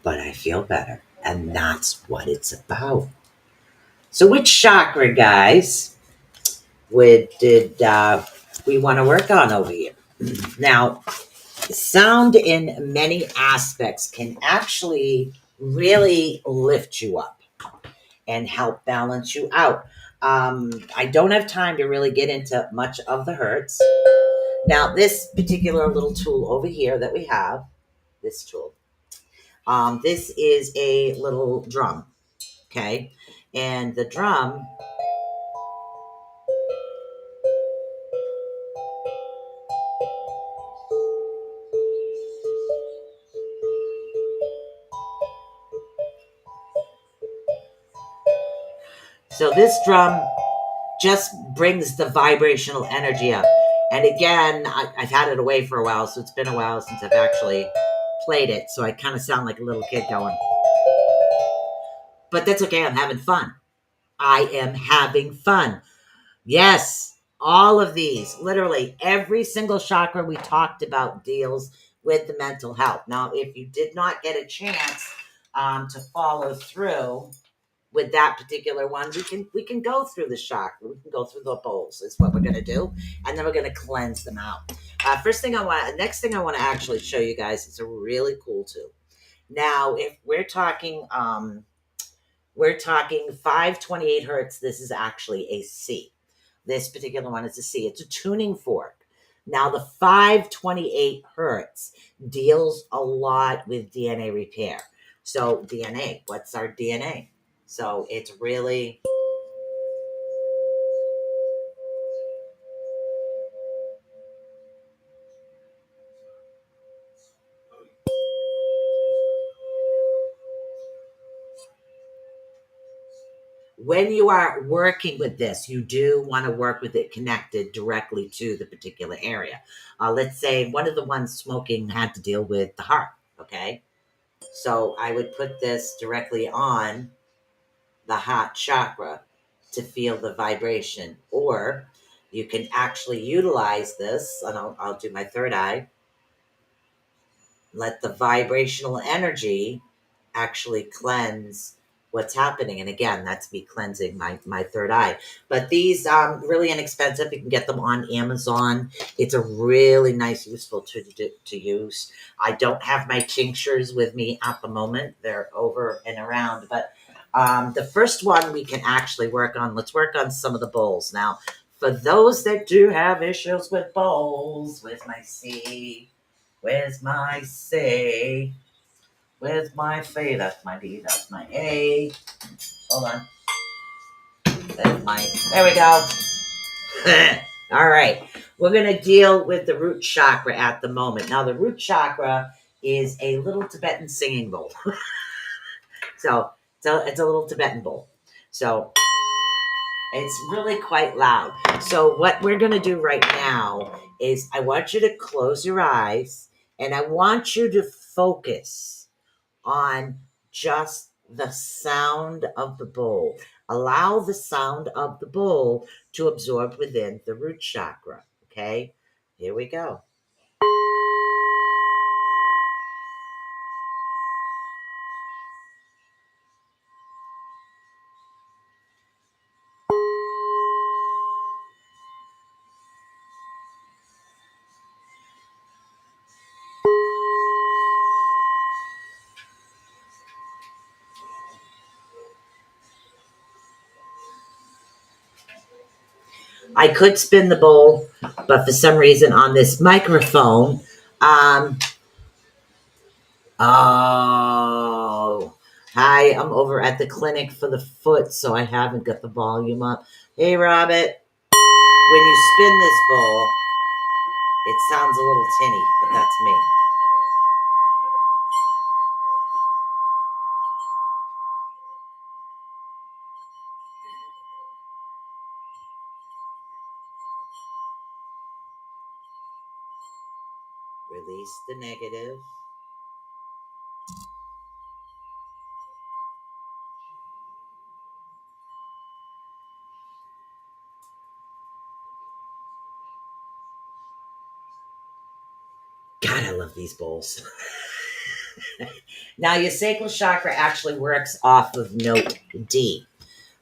but I feel better, and that's what it's about. So which chakra, guys, did we want to work on over here? Now, sound in many aspects can actually really lift you up and help balance you out. I don't have time to really get into much of the hertz. Now, this particular little tool over here that we have, this tool, this is a little drum, okay? And the drum, so this drum just brings the vibrational energy up. And again, I've had it away for a while, so it's been a while since I've actually played it. So I kind of sound like a little kid going. But that's okay, I'm having fun. I am having fun. Yes, all of these, literally every single chakra we talked about deals with the mental health. Now, if you did not get a chance to follow through with that particular one, we can go through the chakra. We can go through the bowls. Is what we're going to do, and then we're going to cleanse them out. Next thing I want to actually show you guys is a really cool tool. Now, if we're talking 528 hertz. This is actually a C. This particular one is a C. It's a tuning fork. Now, the 528 hertz deals a lot with DNA repair. So DNA, what's our DNA? So it's really... When you are working with this, you do want to work with it connected directly to the particular area. Let's say one of the ones smoking had to deal with the heart, okay? So I would put this directly on the heart chakra to feel the vibration. Or you can actually utilize this, and I'll do my third eye. Let the vibrational energy actually cleanse what's happening. And again, that's me cleansing my third eye. But these really inexpensive. You can get them on Amazon. It's a really nice, useful to use. I don't have my tinctures with me at the moment. They're over and around. But the first one we can actually work on. Let's work on some of the bowls. Now, for those that do have issues with bowls, where's my C? Where's my C? Where's my C? That's my D. That's my A. Hold on. There we go. All right. We're going to deal with the root chakra at the moment. Now, the root chakra is a little Tibetan singing bowl. So it's a little Tibetan bowl. So it's really quite loud. So what we're going to do right now is I want you to close your eyes and I want you to focus on just the sound of the bowl. Allow the sound of the bowl to absorb within the root chakra. Okay, here we go. I could spin the bowl, but for some reason on this microphone, oh, hi, I'm over at the clinic for the foot, so I haven't got the volume up. Hey, Robert, when you spin this bowl, It sounds a little tinny, but that's me. Release the negative. God, I love these bowls. Now, your sacral chakra actually works off of note D.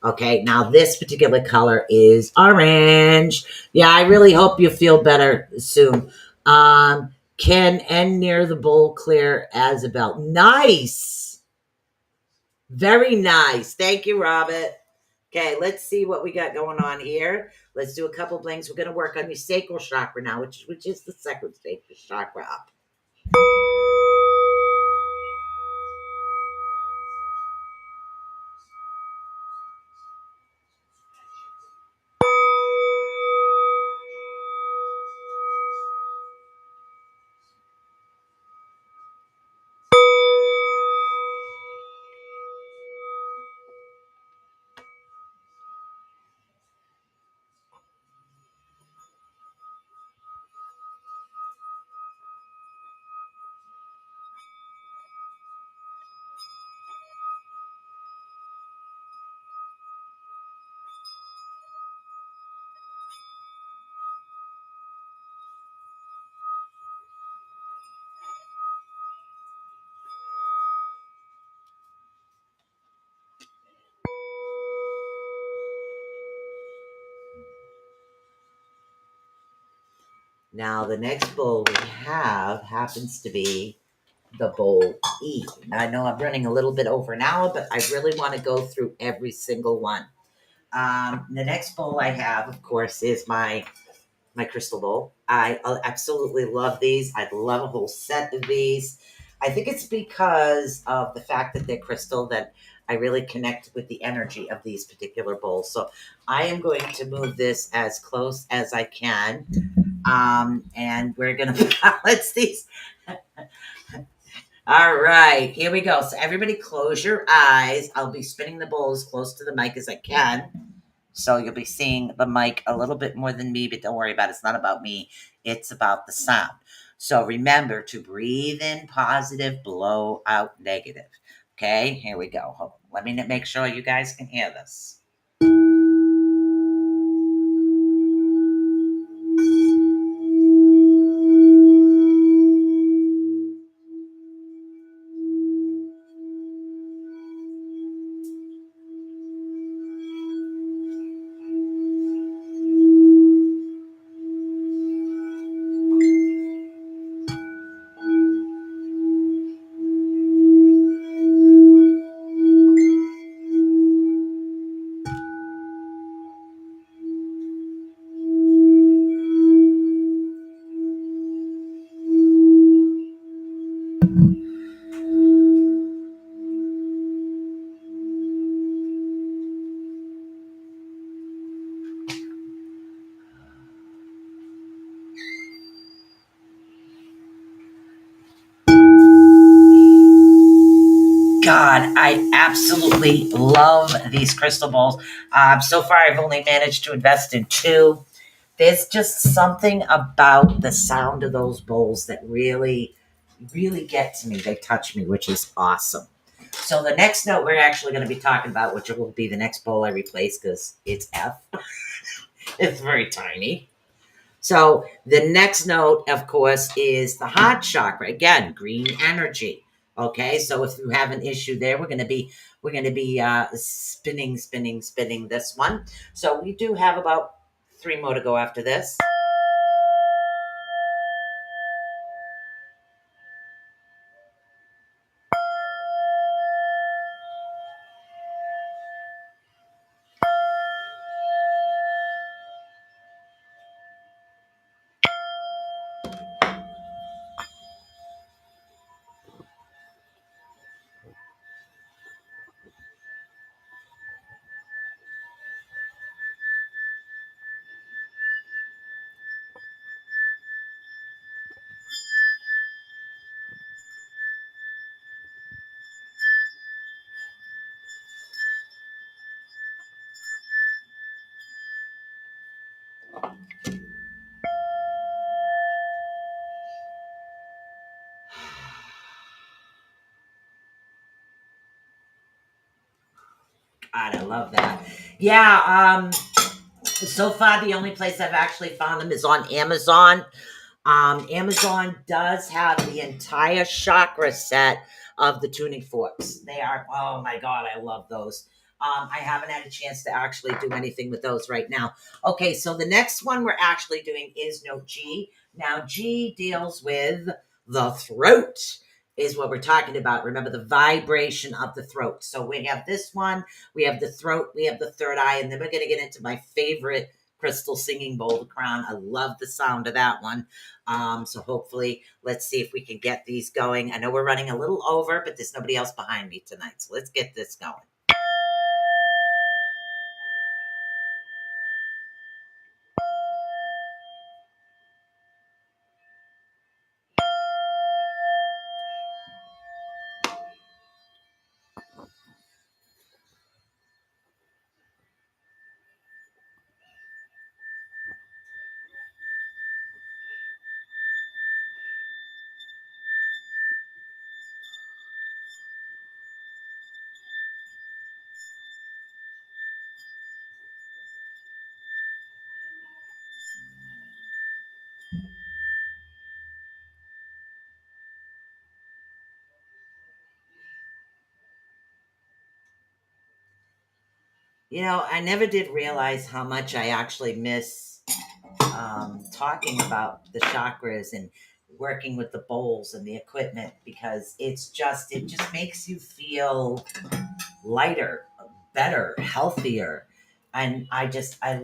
Okay, now this particular color is orange. Yeah, I really hope you feel better soon. Can end near the bowl clear as about. Nice. Very nice. Thank you, Robert. Okay, let's see what we got going on here. Let's do a couple blinks. We're going to work on your sacral chakra now, which is the second sacral chakra up. Now, the next bowl we have happens to be the bowl E. Now, I know I'm running a little bit over an hour, but I really want to go through every single one. The next bowl I have, of course, is my crystal bowl. I absolutely love these. I'd love a whole set of these. I think it's because of the fact that they're crystal that I really connect with the energy of these particular bowls. So I am going to move this as close as I can. And we're going to balance these. All right, here we go. So everybody close your eyes. I'll be spinning the bowl as close to the mic as I can. So you'll be seeing the mic a little bit more than me, but don't worry about it. It's not about me. It's about the sound. So remember to breathe in positive, blow out negative. Okay, here we go. Hold on. Let me make sure you guys can hear this. God, I absolutely love these crystal bowls. So far, I've only managed to invest in two. There's just something about the sound of those bowls that really, really get to me. They touch me, which is awesome. So the next note we're actually going to be talking about, which will be the next bowl I replace because it's F. It's very tiny. So the next note, of course, is the heart chakra. Again, green energy. Okay, so if you have an issue there, we're gonna be spinning this one. So we do have about 3 more to go after this. God, I love that. Yeah, so far the only place I've actually found them is on Amazon. Amazon does have the entire chakra set of the tuning forks. They are, oh my God, I love those. I haven't had a chance to actually do anything with those right now. Okay, so the next one we're actually doing is note G. Now, G deals with the throat, is what we're talking about. Remember the vibration of the throat. So we have this one, we have the throat, we have the third eye, and then we're going to get into my favorite crystal singing bowl, the crown. I love the sound of that one. So hopefully, let's see if we can get these going. I know we're running a little over, but there's nobody else behind me tonight. So let's get this going. You know, I never did realize how much I actually miss talking about the chakras and working with the bowls and the equipment, because it just makes you feel lighter, better, healthier. And I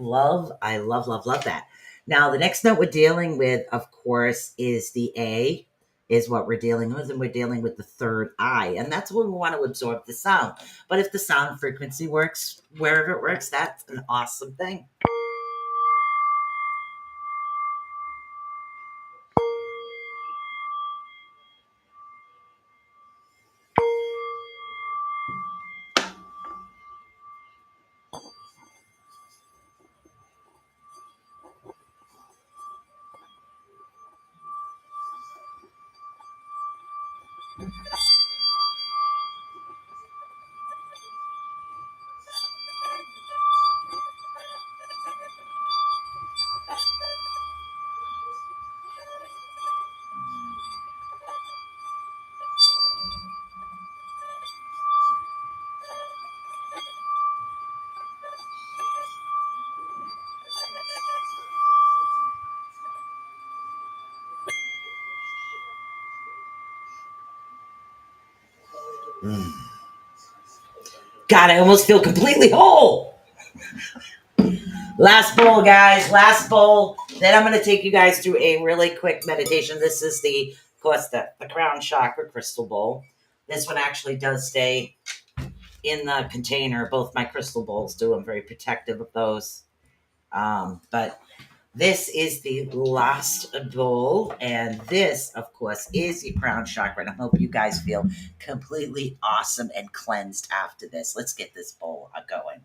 love that. Now, the next note we're dealing with, of course, is the A, is what we're dealing with. And we're dealing with the third eye. And that's where we want to absorb the sound. But if the sound frequency works wherever it works, that's an awesome thing. Mm. God, I almost feel completely whole. Last bowl, guys. Last bowl. Then I'm going to take you guys through a really quick meditation. This is of course, the crown chakra crystal bowl. This one actually does stay in the container. Both my crystal bowls do. I'm very protective of those. But this is the last bowl. And this, of course, is your crown chakra. And I hope you guys feel completely awesome and cleansed after this. Let's get this bowl going.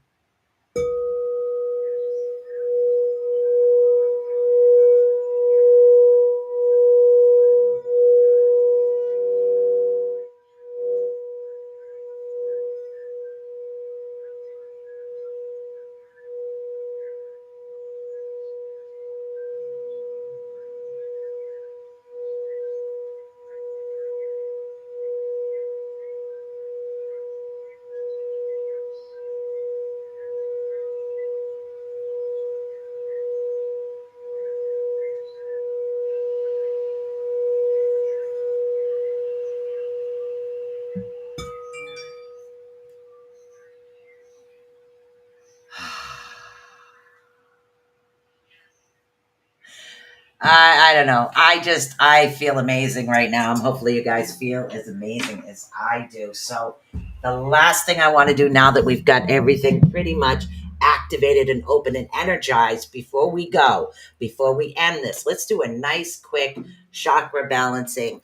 I don't know. I feel amazing right now. Hopefully you guys feel as amazing as I do. So the last thing I want to do now that we've got everything pretty much activated and open and energized, before we end this, let's do a nice quick chakra balancing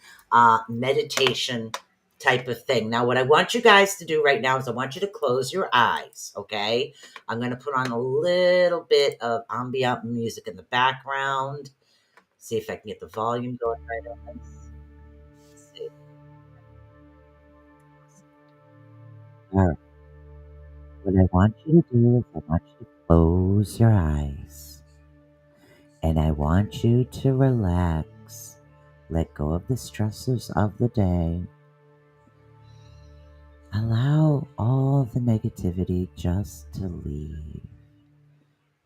meditation type of thing. Now, what I want you guys to do right now is I want you to close your eyes, okay? I'm going to put on a little bit of ambient music in the background. See if I can get the volume going right on this. Let's see. All right. What I want you to do is I want you to close your eyes. And I want you to relax. Let go of the stressors of the day. Allow all the negativity just to leave.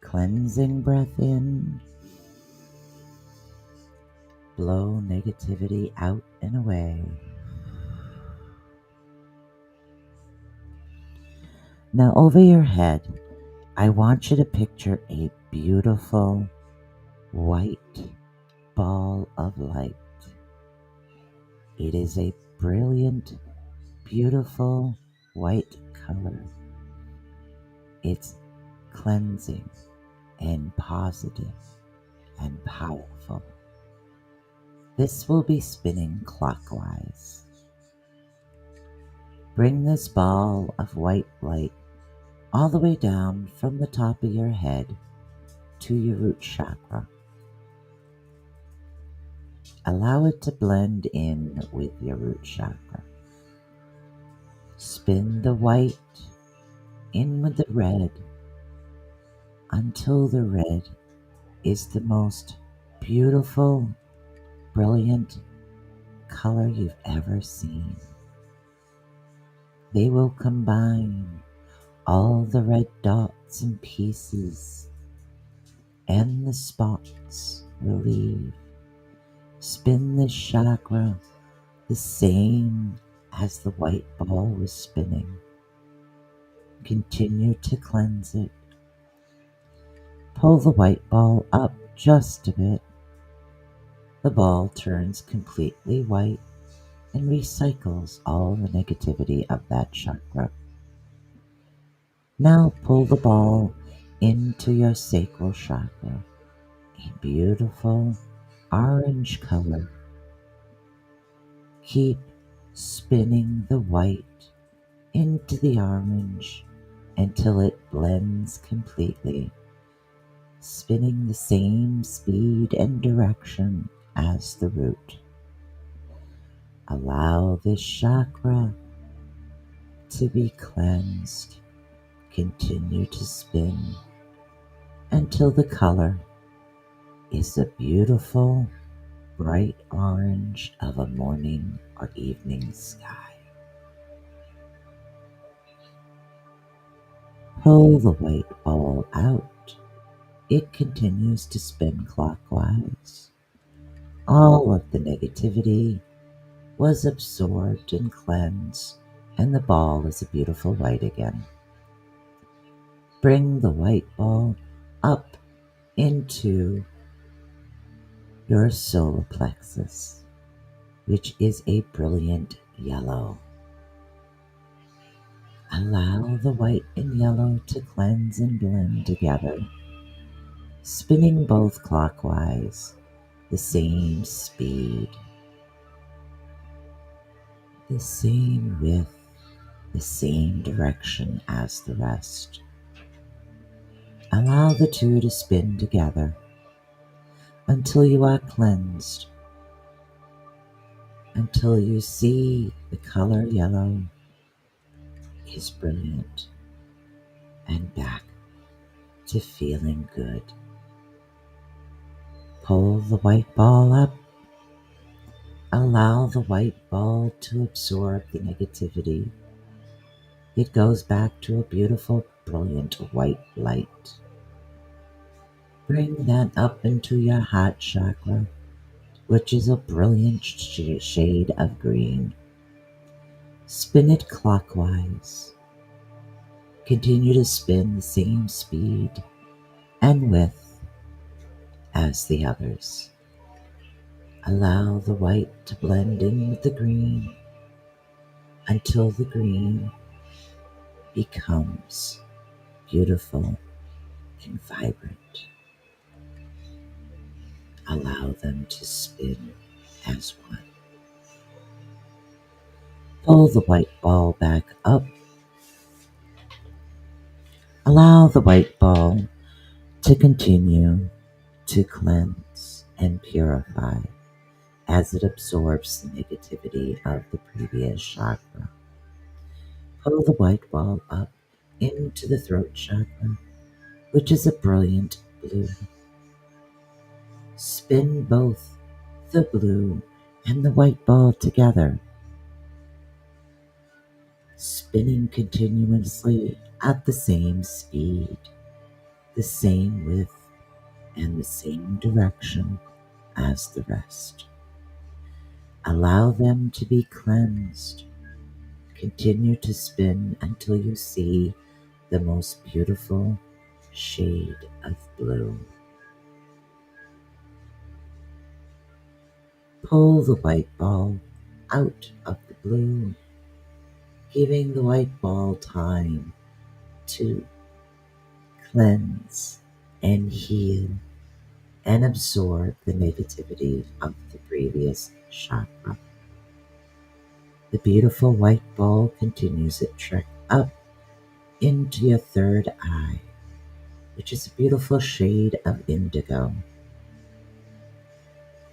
Cleansing breath in. Blow negativity out and away. Now over your head, I want you to picture a beautiful white ball of light. It is a brilliant, beautiful white color. It's cleansing and positive and powerful. This will be spinning clockwise. Bring this ball of white light all the way down from the top of your head to your root chakra. Allow it to blend in with your root chakra. Spin the white in with the red until the red is the most beautiful, brilliant color you've ever seen. They will combine all the red dots and pieces, and the spots will leave. Spin this chakra the same as the white ball was spinning. Continue to cleanse it. Pull the white ball up just a bit. The ball turns completely white and recycles all the negativity of that chakra. Now pull the ball into your sacral chakra, a beautiful orange color. Keep spinning the white into the orange until it blends completely, spinning the same speed and direction as the root. Allow this chakra to be cleansed. Continue to spin until the color is the beautiful bright orange of a morning or evening sky. Pull the white ball out. It continues to spin clockwise. All of the negativity was absorbed and cleansed, and the ball is a beautiful white again. Bring the white ball up into your solar plexus, which is a brilliant yellow. Allow the white and yellow to cleanse and blend together, spinning both clockwise, the same speed, the same width, the same direction as the rest. Allow the two to spin together until you are cleansed, until you see the color yellow is brilliant and back to feeling good. Pull the white ball up. Allow the white ball to absorb the negativity. It goes back to a beautiful, brilliant white light. Bring that up into your heart chakra, which is a brilliant shade of green. Spin it clockwise. Continue to spin the same speed and width as the others. Allow the white to blend in with the green until the green becomes beautiful and vibrant. Allow them to spin as one. Pull the white ball back up. Allow the white ball to continue to cleanse and purify as it absorbs the negativity of the previous chakra. Pull the white ball up into the throat chakra, which is a brilliant blue. Spin both the blue and the white ball together, spinning continuously at the same speed, the same width, and the same direction as the rest. Allow them to be cleansed. Continue to spin until you see the most beautiful shade of blue. Pull the white ball out of the blue, giving the white ball time to cleanse and heal and absorb the negativity of the previous chakra. The beautiful white ball continues its trek up into your third eye, which is a beautiful shade of indigo.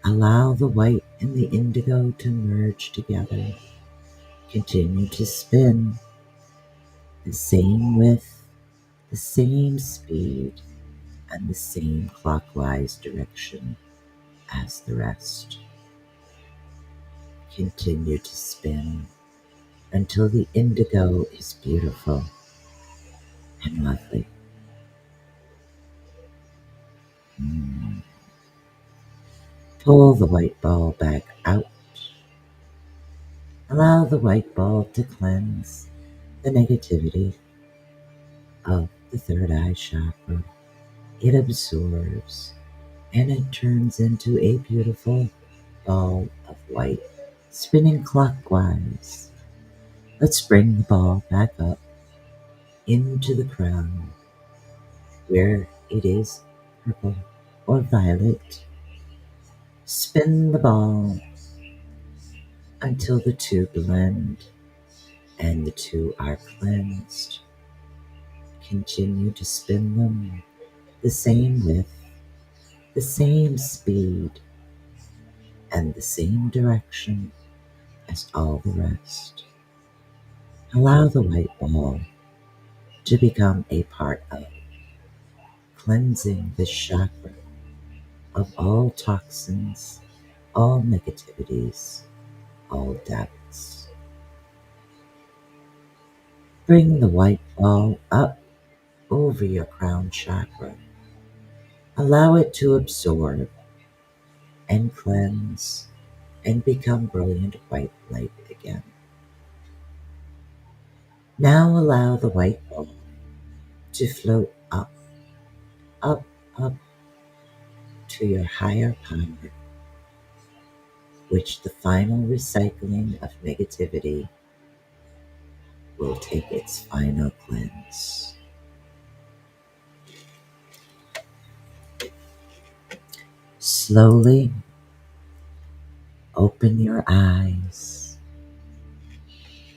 Allow the white and the indigo to merge together. Continue to spin the same width, the same speed, and the same clockwise direction as the rest. Continue to spin until the indigo is beautiful and lovely. Pull the white ball back out. Allow the white ball to cleanse the negativity of the third eye chakra. It absorbs and it turns into a beautiful ball of white, spinning clockwise. Let's bring the ball back up into the crown where it is purple or violet. Spin the ball until the two blend and the two are cleansed. Continue to spin them the same width, the same speed, and the same direction as all the rest. Allow the white ball to become a part of cleansing this chakra of all toxins, all negativities, all doubts. Bring the white ball up over your crown chakra. Allow it to absorb and cleanse and become brilliant white light again. Now allow the white ball to float up, up, up to your higher power, which the final recycling of negativity will take its final cleanse. Slowly open your eyes.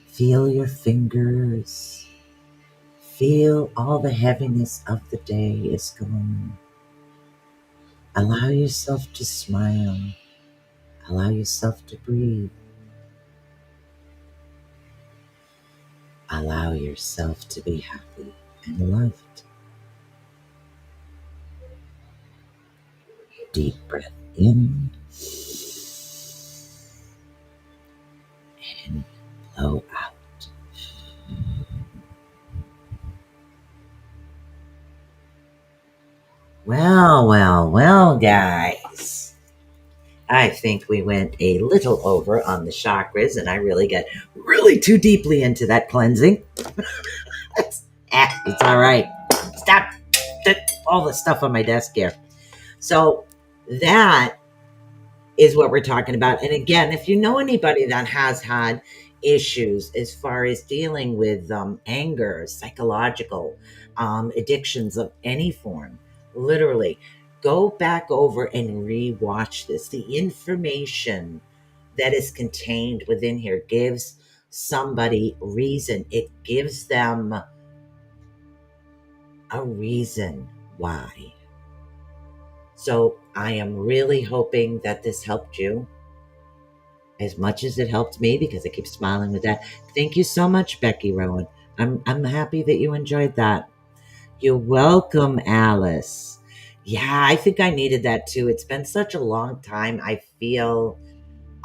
Feel your fingers. Feel all the heaviness of the day is gone. Allow yourself to smile. Allow yourself to breathe. Allow yourself to be happy and loved. Deep breath in and blow out. Well, guys. I think we went a little over on the chakras, and I really got too deeply into that cleansing. It's all right. Stop all the stuff on my desk here. So that is what we're talking about. And again, if you know anybody that has had issues as far as dealing with anger, psychological addictions of any form, literally go back over and re-watch this. The information that is contained within here gives somebody reason. It gives them a reason why. So I am really hoping that this helped you as much as it helped me, because I keep smiling with that. Thank you so much, Becky Rowan. I'm happy that you enjoyed that. You're welcome, Alice. Yeah, I think I needed that too. It's been such a long time. I feel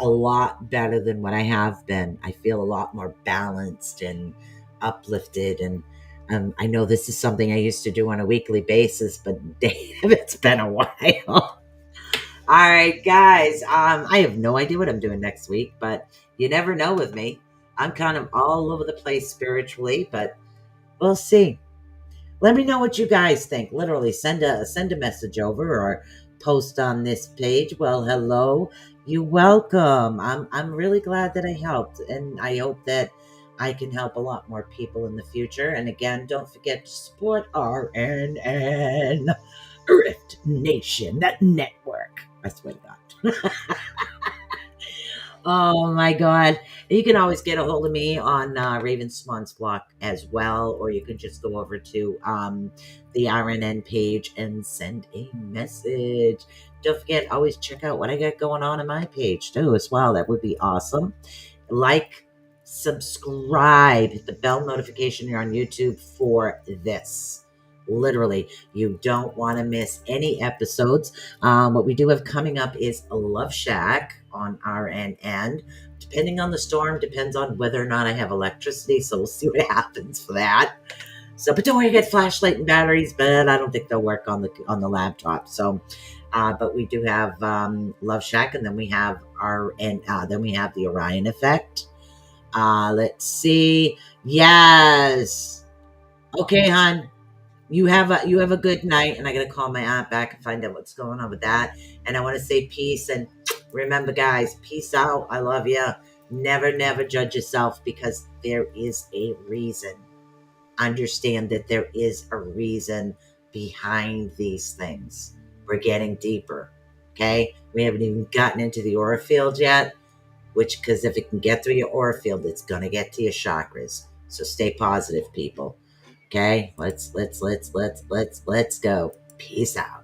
a lot better than what I have been. I feel a lot more balanced and uplifted. And I know this is something I used to do on a weekly basis, but damn, it's been a while. All right, guys. I have no idea what I'm doing next week, but you never know with me. I'm kind of all over the place spiritually, but we'll see. Let me know what you guys think. Literally, send a message over or post on this page. Well, hello. You're welcome. I'm really glad that I helped, and I hope that I can help a lot more people in the future. And again, don't forget to support RNN, Rift Nation, that network. I swear to God. Oh my God. You can always get a hold of me on Raven Swans block as well, or you can just go over to the RNN page and send a message. Don't forget, always check out what I got going on my page too as well. That would be awesome. Like, subscribe, hit the bell notification here on YouTube for this. Literally, you don't want to miss any episodes. What we do have coming up is a Love Shack on RNN. Depending on the storm, depends on whether or not I have electricity. So we'll see what happens for that. So, but don't worry, I get flashlight and batteries, but I don't think they'll work on the laptop. So, but we do have Love Shack, and then we have then we have the Orion Effect. Let's see. Yes. Okay, hon. You have a good night, and I gotta call my aunt back and find out what's going on with that. And I want to say peace, and remember, guys, peace out. I love you. Never judge yourself, because there is a reason. Understand that there is a reason behind these things. We're getting deeper. Okay, we haven't even gotten into the aura field yet. Because if it can get through your aura field, it's gonna get to your chakras. So stay positive, people. Okay, let's go. Peace out.